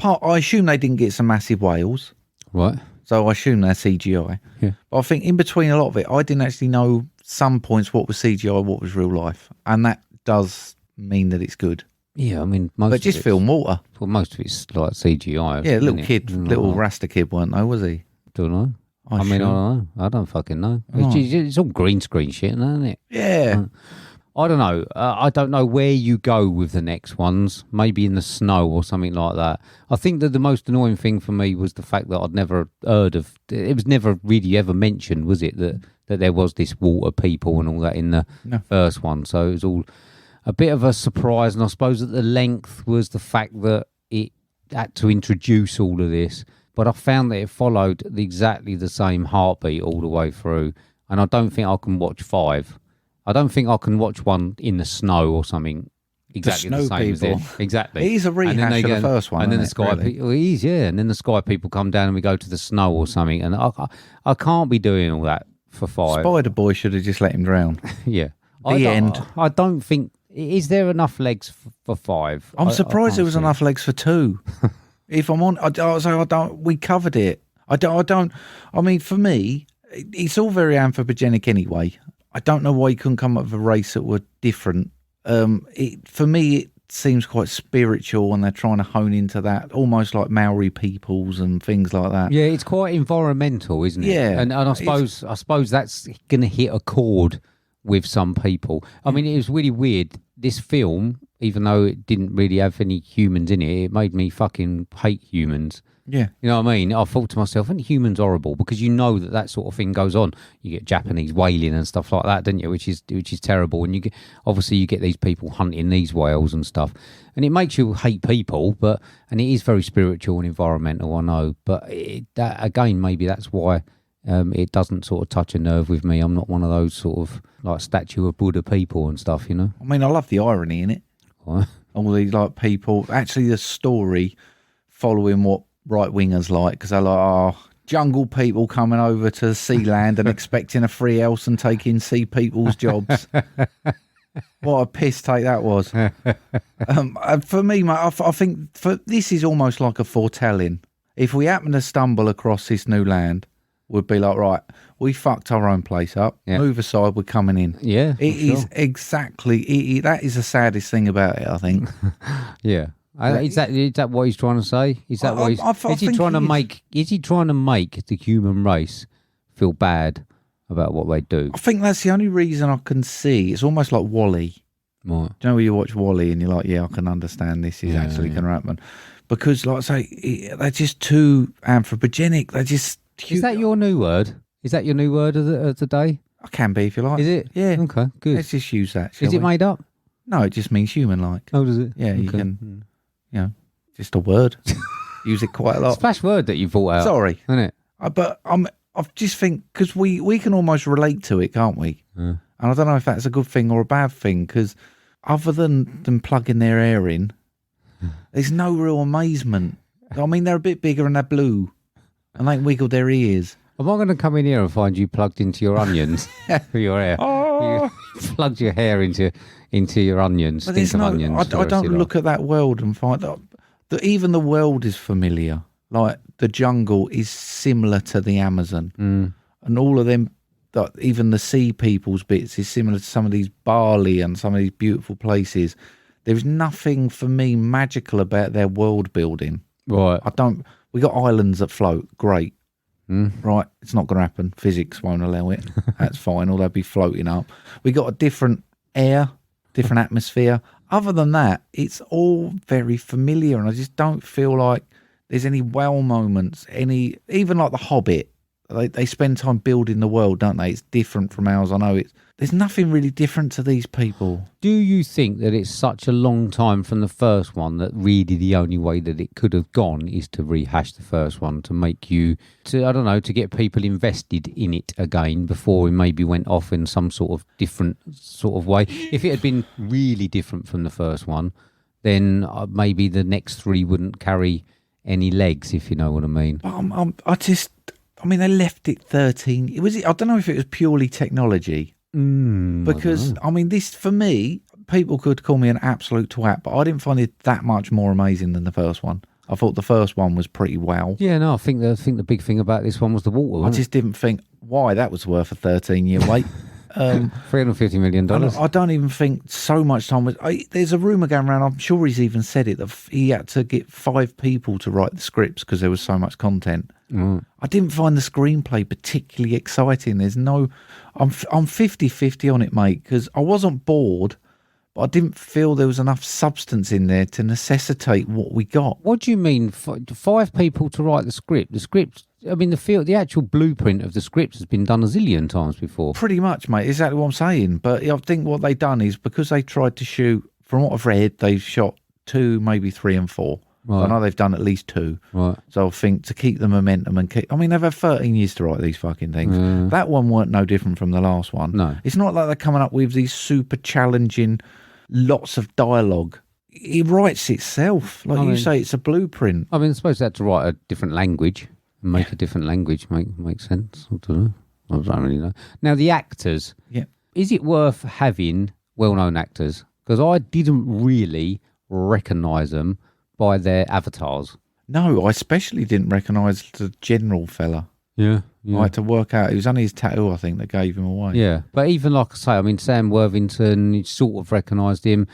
I assume they didn't get some massive whales, Right. so I assume they're CGI. Yeah. But I think in between a lot of it, I didn't actually know some points what was CGI, what was real life, and that does mean that it's good. Yeah, I mean, most But just film water. Well, most of it's like CGI. Yeah, little isn't it? kid, little Rasta kid, weren't they? Was he? Don't know. I don't know. I don't fucking know. Oh. It's all green screen shit, isn't it? Yeah. I don't know. I don't know where you go with the next ones. Maybe in the snow or something like that. I think that the most annoying thing for me was the fact that I'd never heard of. It was never really ever mentioned, was it, that there was this water people and all that in the first one. So it was all a bit of a surprise, and I suppose that the length was the fact that it had to introduce all of this. But I found that it followed exactly the same heartbeat all the way through, and I don't think I can watch 5. I don't think I can watch one in the snow or something exactly the same as it. Exactly. It is a rehash of the first one. And then the sky really? people, it is, yeah. And then the sky people come down and we go to the snow or something. And I can't be doing all that for 5. Spider Boy should have just let him drown. Yeah. The end. I don't think. Is there enough legs for 5? I'm surprised there was enough legs for 2. If I'm on, I don't. We covered it. I mean, for me, it's all very anthropogenic anyway. I don't know why you couldn't come up with a race that were different. For me, it seems quite spiritual, and they're trying to hone into that, almost like Maori peoples and things like that. Yeah, it's quite environmental, isn't it? Yeah, and I suppose that's going to hit a chord with some people. I mean, it was really weird. This film, even though it didn't really have any humans in it, it made me fucking hate humans. Yeah. You know what I mean? I thought to myself, aren't humans horrible? Because you know that sort of thing goes on. You get Japanese whaling and stuff like that, don't you? Which is terrible. And you get these people hunting these whales and stuff. And it makes you hate people, and it is very spiritual and environmental, I know. But maybe that's why it doesn't sort of touch a nerve with me. I'm not one of those sort of like statue of Buddha people and stuff, you know? I mean, I love the irony in it. What? All these like people, actually the story following what right-wingers like, because they're like, jungle people coming over to sea land and expecting a free else and taking sea people's jobs. What a piss take that was. For me, mate, I think this is almost like a foretelling. If we happen to stumble across this new land, we'd be like, right, we fucked our own place up. Yeah. Move aside, we're coming in. Yeah, it is exactly. That is the saddest thing about it, I think. Yeah. Is that what he's trying to say? Is that what is he trying to make the human race feel bad about what they do. I think that's the only reason I can see. It's almost like Wall-E. Right. Do you know where you watch Wall-E and you're like, yeah, I can understand this is actually going to happen. Because, like I say, they're just too anthropogenic. They're just cute. Is that your new word? Is that your new word of the day? I can be if you like. Is it? Yeah. Okay, good. Let's just use that. Is it made up? No, it just means human-like. Oh, does it? Yeah, you can, just a word. Use it quite a lot. Splash word that you thought out. Sorry. Isn't it? But I just think, because we can almost relate to it, can't we? And I don't know if that's a good thing or a bad thing, because other than them plugging their hair in, there's no real amazement. I mean, they're a bit bigger and they're blue, and they wiggle their ears. Am I going to come in here and find you plugged into your onions for your hair? You plugged your hair into your onions, stink of onions. I don't look at that world and find that even the world is familiar. Like the jungle is similar to the Amazon, and all of them, even the sea people's bits is similar to some of these Bali and some of these beautiful places. There's nothing for me magical about their world building. Right. We got islands that float. Great. Right. It's not going to happen. Physics won't allow it. That's fine. Or they'll be floating up. We got a different air, different atmosphere. Other than that, it's all very familiar. And I just don't feel like there's any wow moments, even like The Hobbit. They spend time building the world, don't they? It's different from ours. I know there's nothing really different to these people. Do you think that it's such a long time from the first one that really the only way that it could have gone is to rehash the first one to make you, to get people invested in it again before it maybe went off in some sort of different sort of way? If it had been really different from the first one, then maybe the next three wouldn't carry any legs, if you know what I mean. They left it 13. I don't know if it was purely technology. Because, this, for me, people could call me an absolute twat, but I didn't find it that much more amazing than the first one. I thought the first one was pretty wow. Yeah, no, I think the big thing about this one was the water. I just didn't think why that was worth a 13-year wait. $350 million. I don't even think so much time was. There's a rumor going around. I'm sure he's even said it that he had to get 5 people to write the scripts because there was so much content. I didn't find the screenplay particularly exciting. There's no. I'm 50-50 on it, mate, because I wasn't bored, but I didn't feel there was enough substance in there to necessitate what we got. What do you mean 5 people to write the script? The script. The actual blueprint of the script has been done a zillion times before. Pretty much, mate. Exactly what I'm saying. But I think what they've done is because they tried to shoot, from what I've read, they've shot 2, maybe 3 and 4. Right. I know they've done at least 2. Right. So I think to keep the momentum and keep... they've had 13 years to write these fucking things. That one weren't no different from the last one. No. It's not like they're coming up with these super challenging lots of dialogue. It writes itself. You say, it's a blueprint. I suppose they had to write a different language. Make a different language make sense. I don't know. I don't really know. Now, the actors. Yeah. Is it worth having well-known actors? Because I didn't really recognise them by their avatars. No, I especially didn't recognise the general fella. Yeah. I had to work out. It was only his tattoo, I think, that gave him away. Yeah. But even like I say, Sam Worthington, you sort of recognised him.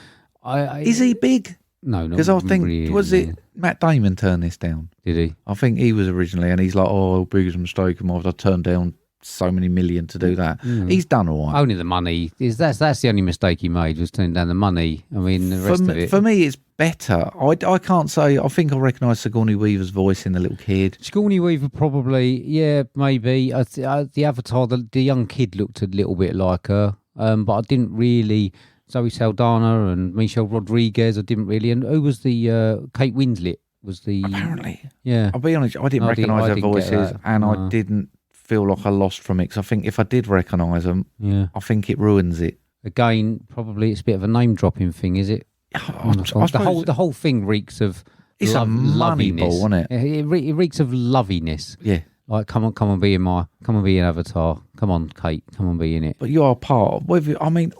Is he big? No, because I think it Matt Damon turned this down? Did he? I think he was originally, and he's like, "Oh, biggest mistake of mine. I turned down so many million to do that." He's done all right. Only the money that's the only mistake he made, was turning down the money. The rest of it. For me, it's better. I can't say. I think I recognise Sigourney Weaver's voice in The Little Kid. Sigourney Weaver probably, yeah, maybe. The Avatar, the young kid looked a little bit like her, but I didn't really. Zoe Saldana and Michelle Rodriguez, I didn't really. And who was the Kate Winslet? Was the apparently? Yeah. I'll be honest, I didn't recognise their voices, and I didn't feel like I lost from it. Because I think if I did recognise them, I think it ruins it. Again, probably it's a bit of a name dropping thing, is it? The whole thing reeks of it's a money ball, isn't it? It reeks of loviness. Yeah. Like, come on, be in Avatar. Come on, Kate, come on, be in it. But you are part of.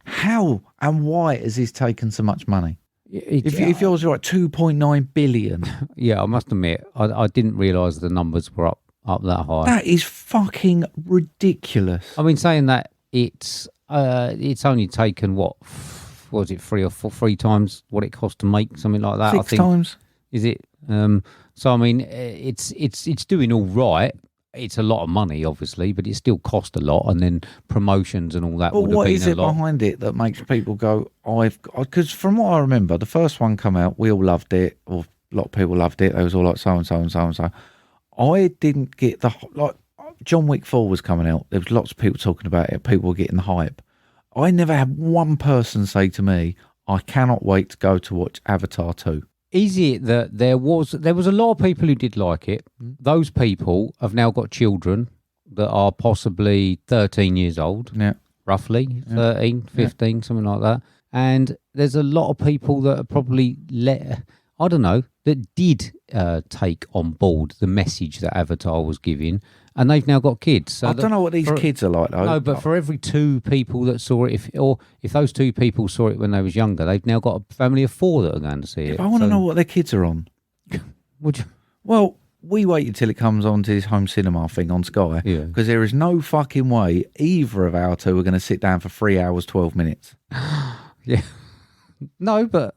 How and why has this taken so much money? If yours are like 2.9 billion. Yeah, I must admit, I didn't realise the numbers were up that high. That is fucking ridiculous. Saying that it's only taken what was it 3 times what it cost to make, something like that. 6 times. Is it? So it's doing all right. it's a lot of money, obviously, but it still cost a lot, and then promotions and all that would have been a lot. What is it behind it that makes people go, because from what I remember, the first one come out, we all loved it, or a lot of people loved it. They was all like so-and-so and so-and-so. I didn't get John Wick 4 was coming out. There was lots of people talking about it. People were getting hype. I never had one person say to me, I cannot wait to go to watch Avatar 2. Is it that there was a lot of people who did like it? Those people have now got children that are possibly 13 years old, roughly, 13, 15, something like that. And there's a lot of people that are probably that did take on board the message that Avatar was giving, and they've now got kids. So I don't know what these kids are like, though. No, but for every 2 people that saw it, if those 2 people saw it when they was younger, they've now got a family of 4 that are going to see it. I want to know what their kids are on. Would you? Well, we waited till it comes on to this home cinema thing on Sky, because there is no fucking way either of our 2 are going to sit down for 3 hours, 12 minutes. Yeah. No, but,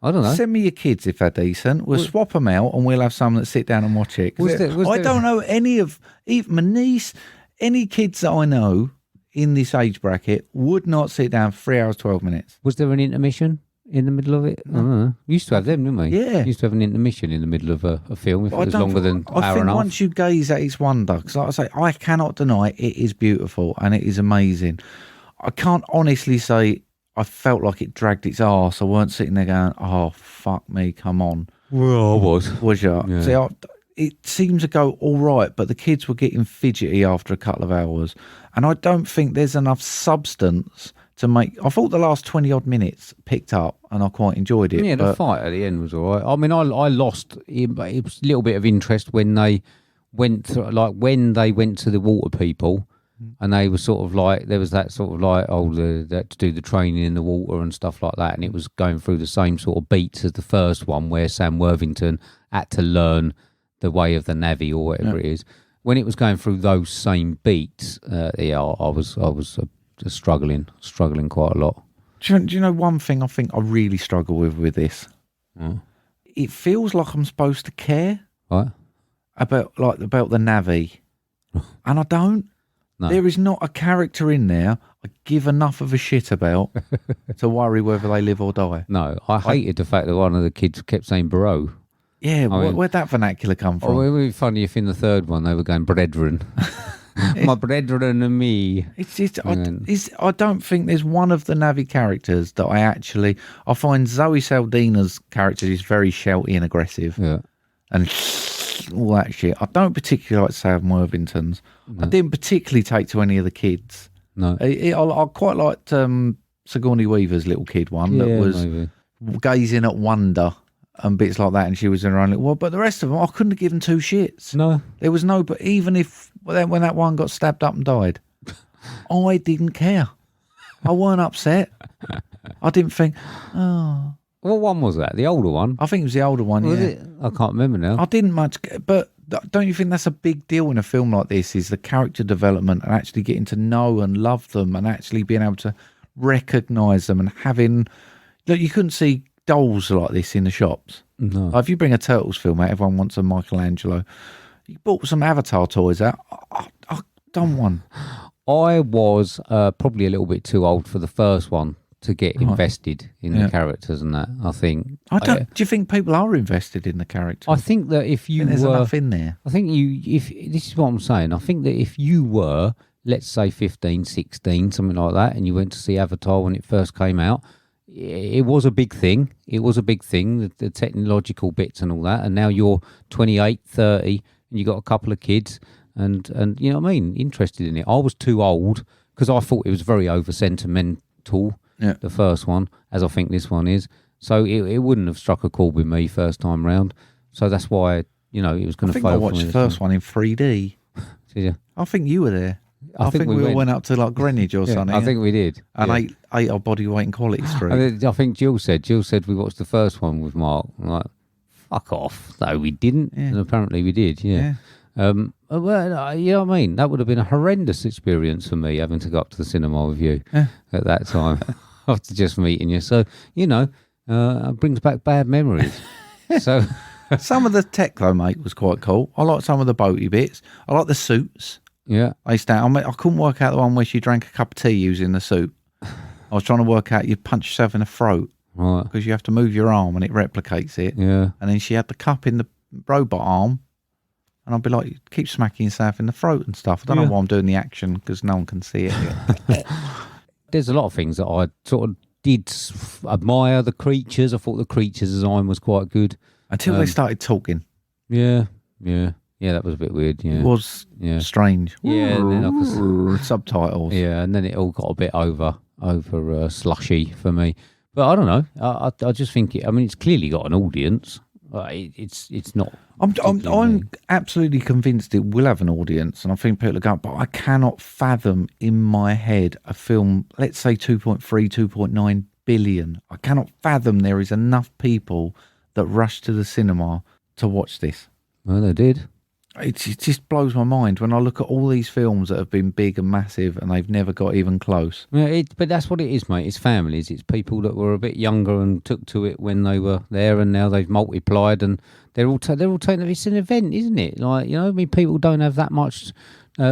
I don't know. Send me your kids if they're decent. We'll swap them out and we'll have some that sit down and watch it. I don't know any of, even my niece, any kids that I know in this age bracket would not sit down for 3 hours, 12 minutes. Was there an intermission in the middle of it? I don't know. We used to have them, didn't we? Yeah. We used to have an intermission in the middle of a film if it was longer than an hour and a half. Once you gaze at its wonder, because like I say, I cannot deny it is beautiful and it is amazing. I can't honestly say I felt like it dragged its arse. I weren't sitting there going, oh, fuck me, come on. Well, I was. Was you? Yeah. See, it seemed to go all right, but the kids were getting fidgety after a couple of hours. And I don't think there's enough substance to make... I thought the last 20-odd minutes picked up, and I quite enjoyed it. Yeah, the fight at the end was all right. I mean, I lost... It was a little bit of interest when they went through... Like, when they went to the water people... And they were sort of like, there was that sort of like, that to do the training in the water and stuff like that. And it was going through the same sort of beats as the first one where Sam Worthington had to learn the way of the Navy or whatever it is. When it was going through those same beats, I was struggling quite a lot. Do you know one thing I think I really struggle with this? It feels like I'm supposed to care about the Navy. And I don't. No. There is not a character in there I give enough of a shit about to worry whether they live or die. No, I hated the fact that one of the kids kept saying bro. Yeah, where'd that vernacular come from? It would be funny if in the third one they were going brethren. My brethren and me. I don't think there's one of the Navy characters that I find Zoe Saldana's character is very shouty and aggressive. Yeah. And all that shit. I don't particularly like Sam Worthington's. No. I didn't particularly take to any of the kids. No. I quite liked Sigourney Weaver's little kid one that was gazing at wonder and bits like that, and she was in her own little world. But the rest of them, I couldn't have given 2 shits. No. There was no, but even if, when that one got stabbed up and died, I didn't care. I weren't upset. I didn't think, oh... What one was that? The older one? I think it was the older one, was it? I can't remember now. I didn't much, but don't you think that's a big deal in a film like this, is the character development and actually getting to know and love them and actually being able to recognise them and having... Look, you couldn't see dolls like this in the shops. No. Like if you bring a Turtles film out, everyone wants a Michelangelo. You bought some Avatar toys out. I've done one. I was probably a little bit too old for the first one to get invested in the characters and that, I think. Do you think people are invested in the characters? I think that if you there's enough in there. I think this is what I'm saying. I think that if you were, let's say 15, 16, something like that, and you went to see Avatar when it first came out, it was a big thing. It was a big thing, the technological bits and all that. And now you're 28, 30, and you got a couple of kids and you know what I mean, interested in it. I was too old because I thought it was very over-sentimental. Yeah. The first one, as I think this one is. So it wouldn't have struck a chord with me first time round. So that's why, it was going to fail. I watched the first one in 3D. Did you? I think you were there. I think we all went up to like Greenwich or something. I think we did. And ate our body weight in quality street. I think Gill said we watched the first one with Marc. I'm like, fuck off. No, we didn't. Yeah. And apparently we did, yeah. Well, you know what I mean? That would have been a horrendous experience for me, having to go up to the cinema with you at that time after just meeting you. So, it brings back bad memories. So Some of the tech, though, mate, was quite cool. I like some of the boaty bits. I like the suits. Yeah. I couldn't work out the one where she drank a cup of tea using the suit. I was trying to work out you punch yourself in the throat. Right. Because you have to move your arm and it replicates it. Yeah. And then she had the cup in the robot arm. And I'd be like, keep smacking yourself in the throat and stuff. I don't know why I'm doing the action because no one can see it. There's a lot of things that I sort of did admire the creatures. I thought the creatures design was quite good. Until they started talking. Yeah. That was a bit weird. Yeah, it was strange. Yeah, and then subtitles. Yeah, and then it all got a bit over slushy for me. But I don't know. I just think it's clearly got an audience. It's not. I'm absolutely convinced it will have an audience, and I think people are going. But I cannot fathom in my head a film. Let's say 2.3, 2.9 billion. I cannot fathom there is enough people that rush to the cinema to watch this. Well, they did. It just blows my mind when I look at all these films that have been big and massive and they've never got even close. Yeah, but that's what it is, mate. It's families. It's people that were a bit younger and took to it when they were there, and now they've multiplied, and they're all taking it. It's an event, isn't it? Like, people don't have that much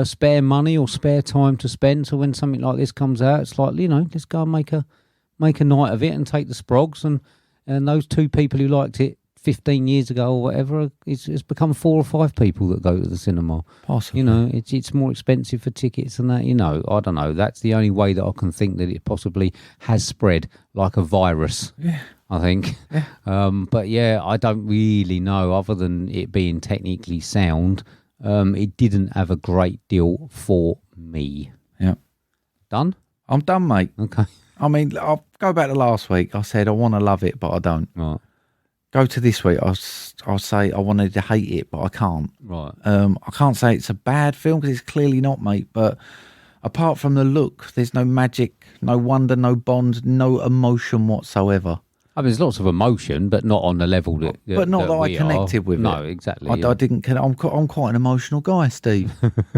spare money or spare time to spend. So when something like this comes out, it's like, let's go and make a night of it and take the sprogs, and those two people who liked it 15 years ago or whatever, it's become 4 or 5 people that go to the cinema. Possibly. It's more expensive for tickets than that. I don't know. That's the only way that I can think that it possibly has spread like a virus. Yeah. I think. Yeah. But yeah, I don't really know, other than it being technically sound. It didn't have a great deal for me. Yeah. Done? I'm done, mate. Okay. I'll go back to last week. I said I want to love it, but I don't. Right. Go to this week. I'll say I wanted to hate it, but I can't. Right. I can't say it's a bad film because it's clearly not, mate. But apart from the look, there's no magic, no wonder, no bond, no emotion whatsoever. There's lots of emotion, but not on the level that. But not that I connected with it. No, exactly. I didn't. I'm quite an emotional guy, Steve,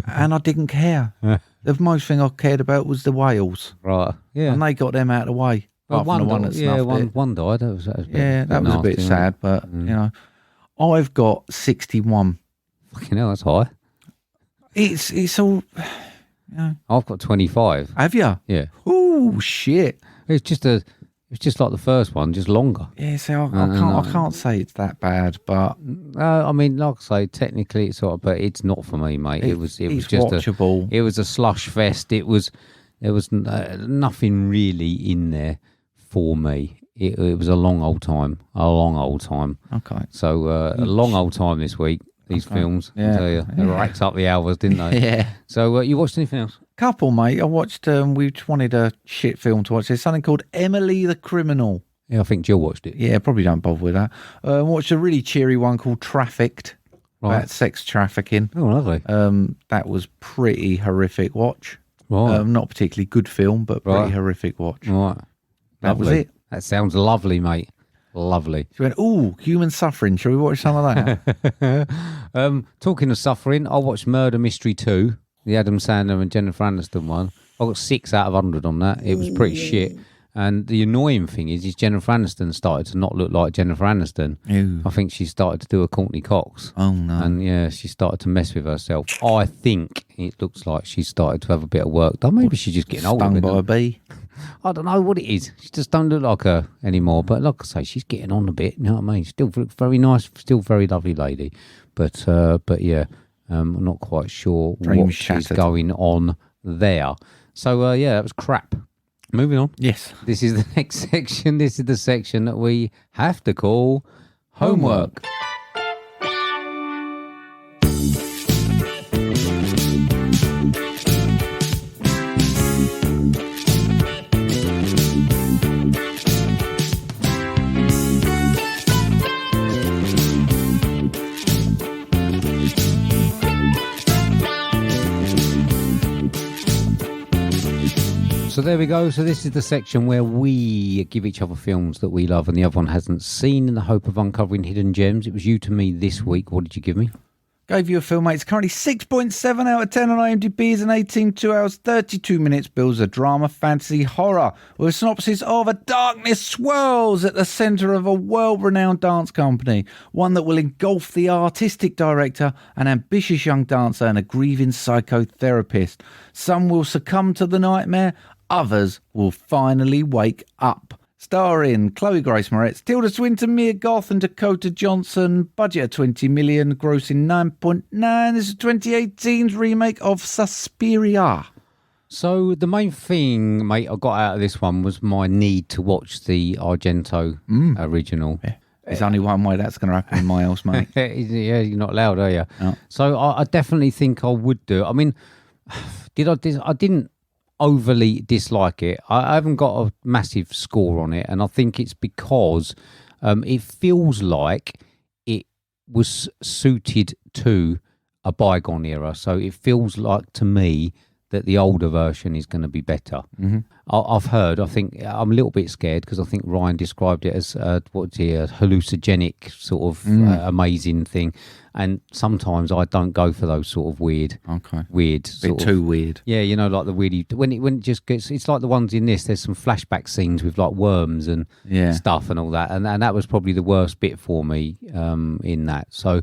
and I didn't care. The most thing I cared about was the whales. Right. Yeah. And they got them out of the way. Well, one died. That was that was a bit sad, but I've got 61. Fucking hell, that's high. It's all. I've got 25. Have you? Yeah. Oh shit! It's just like the first one, just longer. Yeah. So I can't say it's that bad, but like I say, technically it's sort of, but it's not for me, mate. It was just watchable. It was a slush fest. There was nothing really in there for me. It was a long old time. Okay. So a long old time this week. These films, I tell you, they racked up the hours, didn't they? Yeah. So you watched anything else? Couple, mate. I watched. We just wanted a shit film to watch. There's something called Emily the Criminal. Yeah, I think Jill watched it. Yeah, probably don't bother with that. Watched a really cheery one called Trafficked. Right. About sex trafficking. Oh, lovely. That was pretty horrific watch. Right. Not particularly good film, but pretty horrific watch. Right. That was it. That sounds lovely, mate. Lovely. She went, "Ooh, human suffering. Shall we watch some of that?" Talking of suffering, I watched Murder Mystery 2, the Adam Sandler and Jennifer Aniston one. I got 6 out of 100 on that. It was pretty shit. And the annoying thing is Jennifer Aniston started to not look like Jennifer Aniston. Ew. I think she started to do a Courtney Cox. Oh, no. And yeah, she started to mess with herself. I think it looks like she started to have a bit of work done. Maybe she's just getting older. Stung by a bee. I don't know what it is. She just don't look like her anymore. But like I say, she's getting on a bit. You know what I mean? Still very nice, still very lovely lady. But yeah, I'm not quite sure what is going on there. So yeah, that was crap. Moving on. Yes. This is the next section. This is the section that we have to call Homework. So there we go. So this is the section where we give each other films that we love and the other one hasn't seen, in the hope of uncovering hidden gems. It was you to me this week. What did you give me? Gave you a film, mate. It's currently 6.7 out of 10 on IMDb. It's an 18, 2 hours, 32 minutes. Builds a drama, fantasy, horror with a synopsis of a darkness swirls at the centre of a world-renowned dance company. One that will engulf the artistic director, an ambitious young dancer and a grieving psychotherapist. Some will succumb to the nightmare. Others will finally wake up. Starring Chloe Grace Moretz, Tilda Swinton, Mia Goth and Dakota Johnson. Budget of 20 million, grossing 9.9. This is 2018's remake of Susperia. So the main thing, mate, I got out of this one was my need to watch the Argento original. Yeah. There's only one way that's going to happen in my house, mate. Yeah, you're not allowed, are you? No. So I definitely think I would do it. I mean, I didn't overly dislike it. I haven't got a massive score on it, and I think it's because it feels like it was suited to a bygone era. So it feels like to me that the older version is going to be better. Mm-hmm. I've heard, I think I'm a little bit scared because I think Ryan described it as a hallucinogenic sort of amazing thing. And sometimes I don't go for those sort of weird. Bit too weird. Yeah, you know, like the weird, when it just gets, it's like the ones in this, there's some flashback scenes with like worms and stuff and all that. And that was probably the worst bit for me in that. So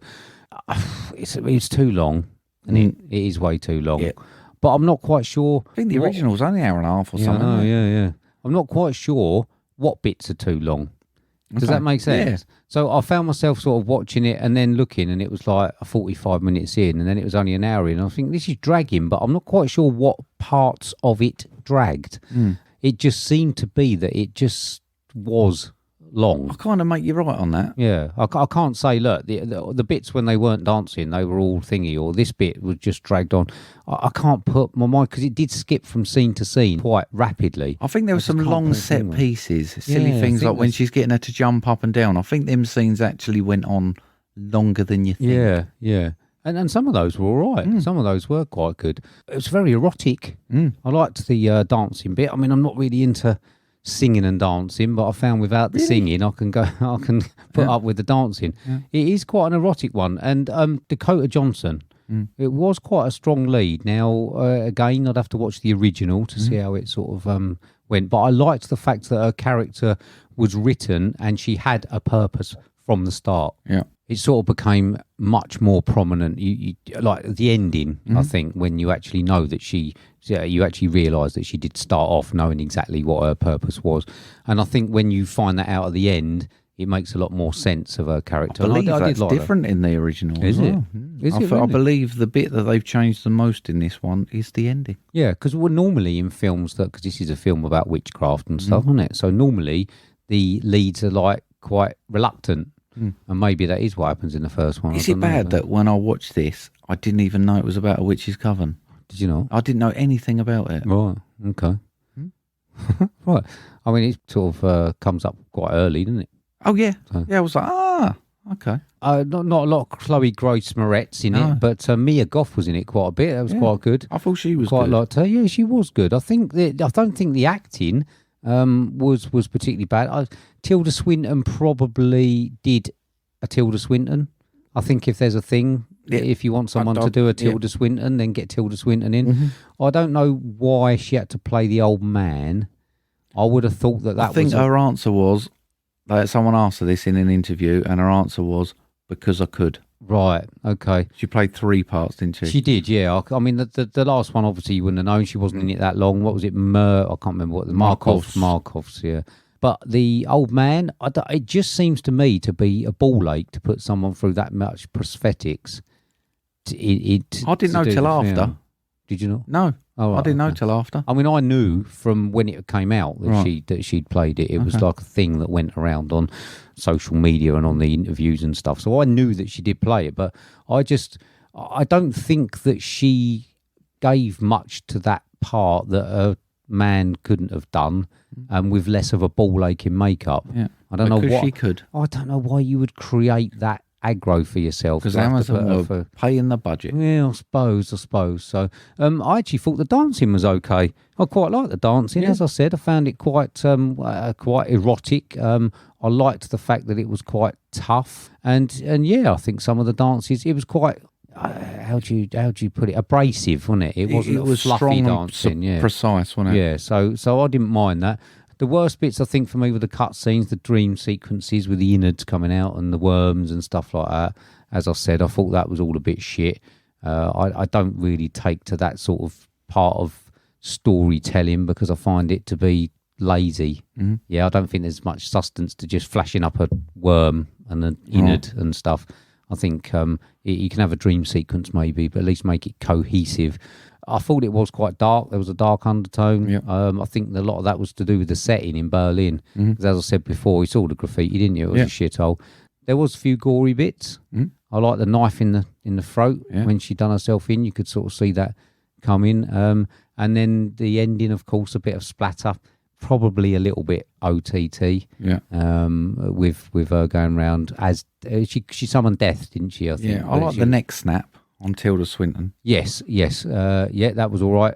it's too long and it is way too long. Yeah. But I'm not quite sure. I think the original was only an hour and a half or something. Yeah. I'm not quite sure what bits are too long. Does that make sense? Yeah. So I found myself sort of watching it and then looking, and it was like 45 minutes in, and then it was only an hour in. I think this is dragging, but I'm not quite sure what parts of it dragged. It just seemed to be that it just was long. I kind of make you right on that. Yeah, I can't say, look, the bits when they weren't dancing, they were all thingy, or this bit was just dragged on. I can't put my mind, because it did skip from scene to scene quite rapidly. I think there were some long set pieces, silly things like when she's getting her to jump up and down. I think them scenes actually went on longer than you think. Yeah. And some of those were all right. Some of those were quite good. It was very erotic. I liked the dancing bit. I mean, I'm not really into singing and dancing, but I found without the singing I can put up with the dancing. It is quite an erotic one. And Dakota Johnson, it was quite a strong lead. Now again, I'd have to watch the original to see how it sort of went, but I liked the fact that her character was written and she had a purpose from the start. It sort of became much more prominent. You like the ending, I think, when you actually know that you actually realise that she did start off knowing exactly what her purpose was. And I think when you find that out at the end, it makes a lot more sense of her character. I believe that's different in the original. Is it? Is it really? I believe the bit that they've changed the most in this one is the ending. Yeah, because we're normally in films because this is a film about witchcraft and stuff, isn't it? So normally the leads are like quite reluctant. And maybe that is what happens in the first one. Is it bad that when I watched this, I didn't even know it was about a witch's coven? Did you not? I didn't know anything about it. Right, okay. Right. I mean, it sort of comes up quite early, doesn't it? Oh, yeah. So. Yeah, I was like, okay. Not a lot of Chloe Grace Moretz in it, but Mia Goth was in it quite a bit. That was quite good. I thought she was quite good. Liked her. Yeah, she was good. I don't think the acting was particularly bad. Tilda Swinton probably did a Tilda Swinton. I think if there's a thing, if you want someone to do a Tilda Swinton, then get Tilda Swinton in. I don't know why she had to play the old man. I would have thought that was... I think her answer was, like, someone asked her this in an interview, and her answer was, because I could. Right, okay. She played 3 parts, didn't she? She did, yeah. I mean, the last one, obviously, you wouldn't have known. She wasn't in it that long. What was it? I can't remember what the... Markovs, yeah. But the old man, it just seems to me to be a ball ache to put someone through that much prosthetics. I didn't know till after. Did you not? No, I didn't know till after. I mean, I knew from when it came out that she'd played it. It was like a thing that went around on social media and on the interviews and stuff. So I knew that she did play it, but I don't think that she gave much to that part that a man couldn't have done, with less of a ball ache in makeup. Yeah. I don't know why she could. I don't know why you would create that aggro for yourself. Because Amazon were paying the budget. Yeah, I suppose. So I actually thought the dancing was okay. I quite liked the dancing. As I said, I found it quite erotic. I liked the fact that it was quite tough. And yeah, I think some of the dances, it was quite how do you put it? Abrasive, wasn't it? It wasn't It was fluffy strong dancing. and precise, wasn't it? Yeah. So I didn't mind that. The worst bits, I think, for me were the cut scenes, the dream sequences with the innards coming out and the worms and stuff like that. As I said, I thought that was all a bit shit. I don't really take to that sort of part of storytelling because I find it to be lazy. Mm-hmm. Yeah, I don't think there's much substance to just flashing up a worm and an innard and stuff. I think you can have a dream sequence maybe, but at least make it cohesive. I thought it was quite dark. There was a dark undertone. Yep. I think a lot of that was to do with the setting in Berlin. Because as I said before, you saw the graffiti, didn't you? It was a shithole. There was a few gory bits. I like the knife in the throat when she done herself in. You could sort of see that coming. And then the ending, of course, a bit of splatter. Probably a little bit OTT. Yeah. With her going around as she summoned death, didn't she? I think. Yeah. I like the neck snap on Tilda Swinton. Yes. Yeah, that was all right.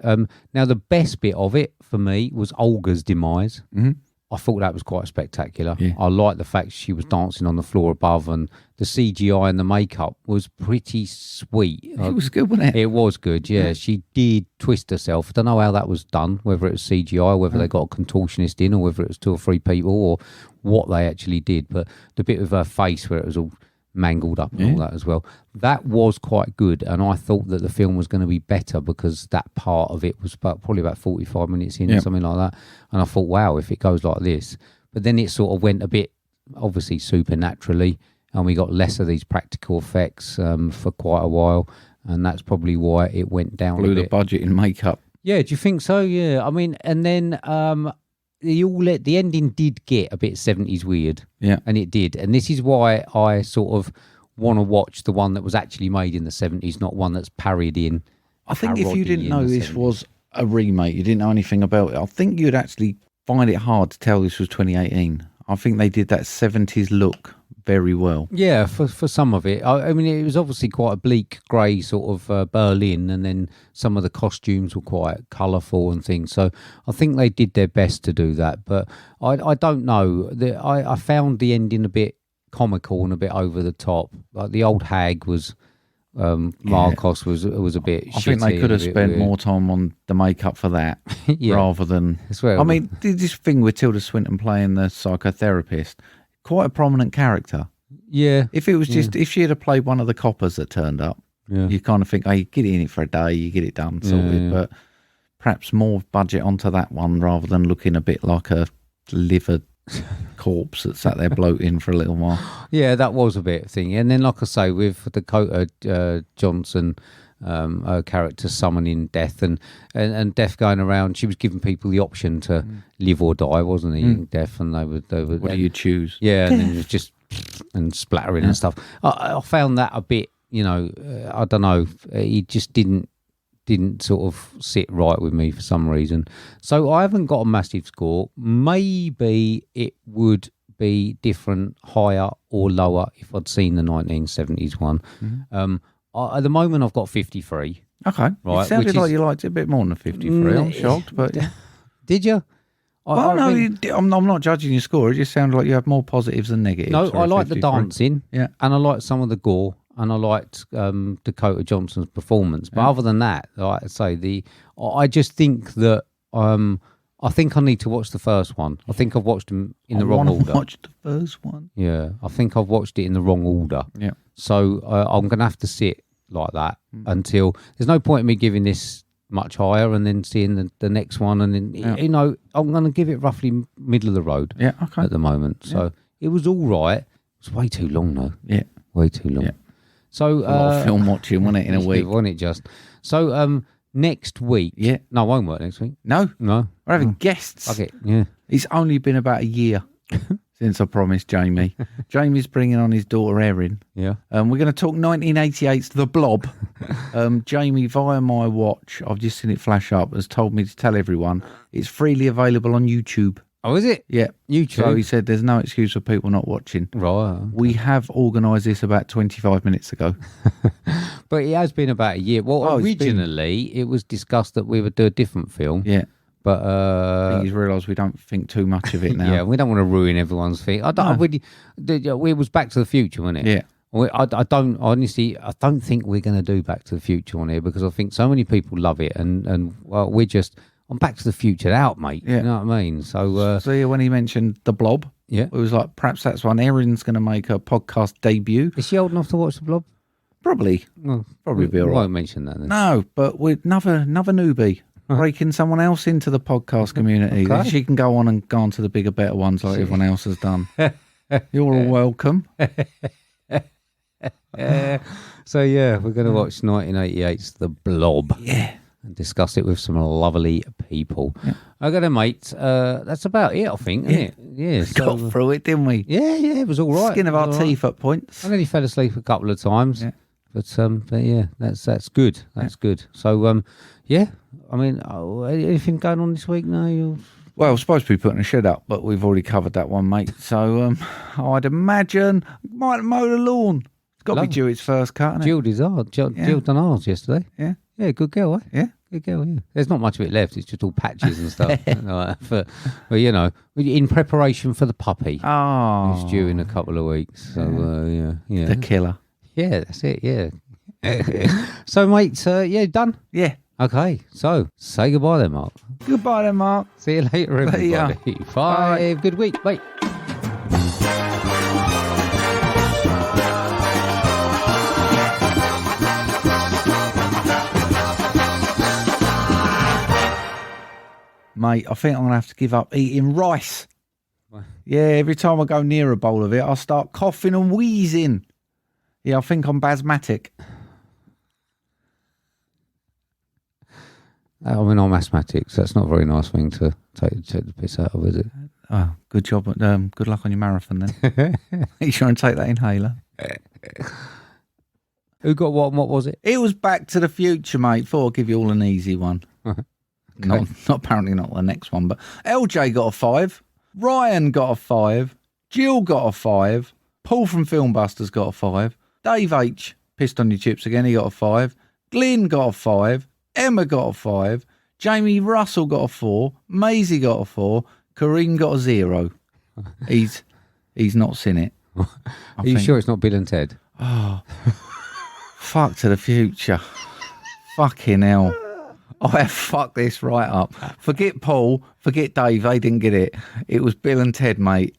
Now the best bit of it for me was Olga's demise. I thought that was quite spectacular. Yeah. I liked the fact she was dancing on the floor above, and the CGI and the makeup was pretty sweet. It was good, wasn't it? It was good, yeah. She did twist herself. I don't know how that was done, whether it was CGI, whether they got a contortionist in, or whether it was 2 or 3 people, or what they actually did. But the bit of her face where it was all mangled up and all that as well, that was quite good. And I thought that the film was going to be better because that part of it was probably about 45 minutes in or something like that. And I thought, wow, if it goes like this. But then it sort of went a bit, obviously, supernaturally, and we got less of these practical effects for quite a while. And that's probably why it went down Blew a bit. The budget in makeup. Yeah, do you think so? Yeah. I mean, and then the ending did get a bit 70s weird. Yeah. And it did. And this is why I sort of want to watch the one that was actually made in the 70s, not one that's parodied in. I think if you didn't know this was a remake, you didn't know anything about it, I think you'd actually find it hard to tell this was 2018. I think they did that 70s look very well. Yeah, for some of it. I mean, it was obviously quite a bleak grey sort of Berlin, and then some of the costumes were quite colourful and things. So I think they did their best to do that. But I don't know. I found the ending a bit comical and a bit over the top. Like the old hag was... Marcos was a bit shitty. I think they could have spent more time on the makeup for that rather than... I mean, this thing with Tilda Swinton playing the psychotherapist, quite a prominent character. Yeah. If it was just... If she had played one of the coppers that turned up, you kind of think, oh, you get it in it for a day, you get it done, sorted. Yeah. But perhaps more budget onto that one rather than looking a bit like a liver corpse that sat there bloating for a little while. Yeah, that was a bit thingy. And then, like I say, with Dakota Johnson, her character summoning death and death going around, she was giving people the option to live or die, wasn't he? Death, and they would. What do you choose? Yeah, and then it was just and splattering and stuff. I found that a bit, I don't know. It just didn't sort of sit right with me for some reason. So I haven't got a massive score. Maybe it would be different, higher or lower if I'd seen the 1970s one. At the moment, I've got 53. Okay. Right, it sounded like you liked it a bit more than 53. I'm shocked, but... Did you? I'm not judging your score. It just sounded like you have more positives than negatives. No, I like the dancing. Yeah. And I like some of the gore. And I liked Dakota Johnson's performance. But other than that, like I say, I just think that I think I need to watch the first one. I think I've watched them in the wrong order. Watch the first one. Yeah, I think I've watched it in the wrong order. Yeah. So I'm going to have to sit like that until there's no point in me giving this much higher and then seeing the next one. And then, I'm going to give it roughly middle of the road at the moment. So it was all right. It's way too long, though. Yeah. Way too long. Yeah. So, a lot of film watching, wasn't it, in a week? Wasn't it just? So, next week. Yeah. No, I won't work next week. No? No. We're having guests. Okay, yeah. It's only been about a year since I promised Jamie. Jamie's bringing on his daughter, Erin. Yeah. We're going to talk 1988's The Blob. Jamie, via my watch, I've just seen it flash up, has told me to tell everyone it's freely available on YouTube. Oh, is it? Yeah. YouTube. So he said there's no excuse for people not watching. Right. Okay. We have organised this about 25 minutes ago. But it has been about a year. Well, originally it was discussed that we would do a different film. Yeah. But I think he's realised we don't think too much of it now. Yeah, we don't want to ruin everyone's thing. I don't really. It was Back to the Future, wasn't it? Yeah. I don't think we're going to do Back to the Future on here because I think so many people love it, and well, we're just on Back to the Future out, mate. Yeah. You know what I mean? So, yeah, when he mentioned the Blob, yeah, it was like perhaps that's when Erin's going to make her podcast debut. Is she old enough to watch the Blob? Probably, Well, probably be all we right. won't mention that then. No, but with another newbie. Breaking someone else into the podcast community. Okay. She can go on and go on to the bigger, better ones like everyone else has done. You're all welcome. So yeah, we're going to watch 1988's The Blob. Yeah. And discuss it with some lovely people. Yeah. Okay then, mate. That's about it, I think, isn't it? Yeah. So, Got through it, didn't we? Yeah, it was all right. Skin of our teeth at points. I nearly fell asleep a couple of times. Yeah. But yeah, that's good. That's good. So yeah, I mean, anything going on this week now? Well, we're supposed to be putting a shed up, but we've already covered that one, mate. So I'd imagine might mow the lawn. It's got to be due its first cut, Jill did ours. Jill done ours yesterday. Yeah. Yeah, good girl, eh? Yeah. Good girl, yeah. There's not much of it left. It's just all patches and stuff. But you know, in preparation for the puppy. Oh. It's due in a couple of weeks. So, yeah. The killer. Yeah, that's it, yeah. So, mate, done? Yeah. Okay, so say goodbye then, Mark. Goodbye then, Mark. See you later, everybody. See ya. Bye. Bye. Good week. Bye. Mate, I think I'm going to have to give up eating rice. Yeah, every time I go near a bowl of it, I start coughing and wheezing. Yeah, I think I'm asthmatic. I mean, I'm asthmatic, so that's not a very nice thing to take the piss out of, is it? Oh, good job. Good luck on your marathon then. Make sure and take that inhaler. Who got what and what was it? It was Back to the Future, mate. Thought I'd give you all an easy one. Not apparently not the next one, but LJ got a 5. Ryan got a 5. Jill got a 5. Paul from FilmBusters got a 5. Dave H pissed on your chips again. He got a 5. Glyn got a 5. Emma got a 5. Jamie Russell got a 4. Maisie got a 4. Karim got a 0. He's not seen it. Are you sure it's not Bill and Ted? Oh, fuck to the future. Fucking hell. I have fucked this right up. Forget Paul, forget Dave, they didn't get it. It was Bill and Ted, mate.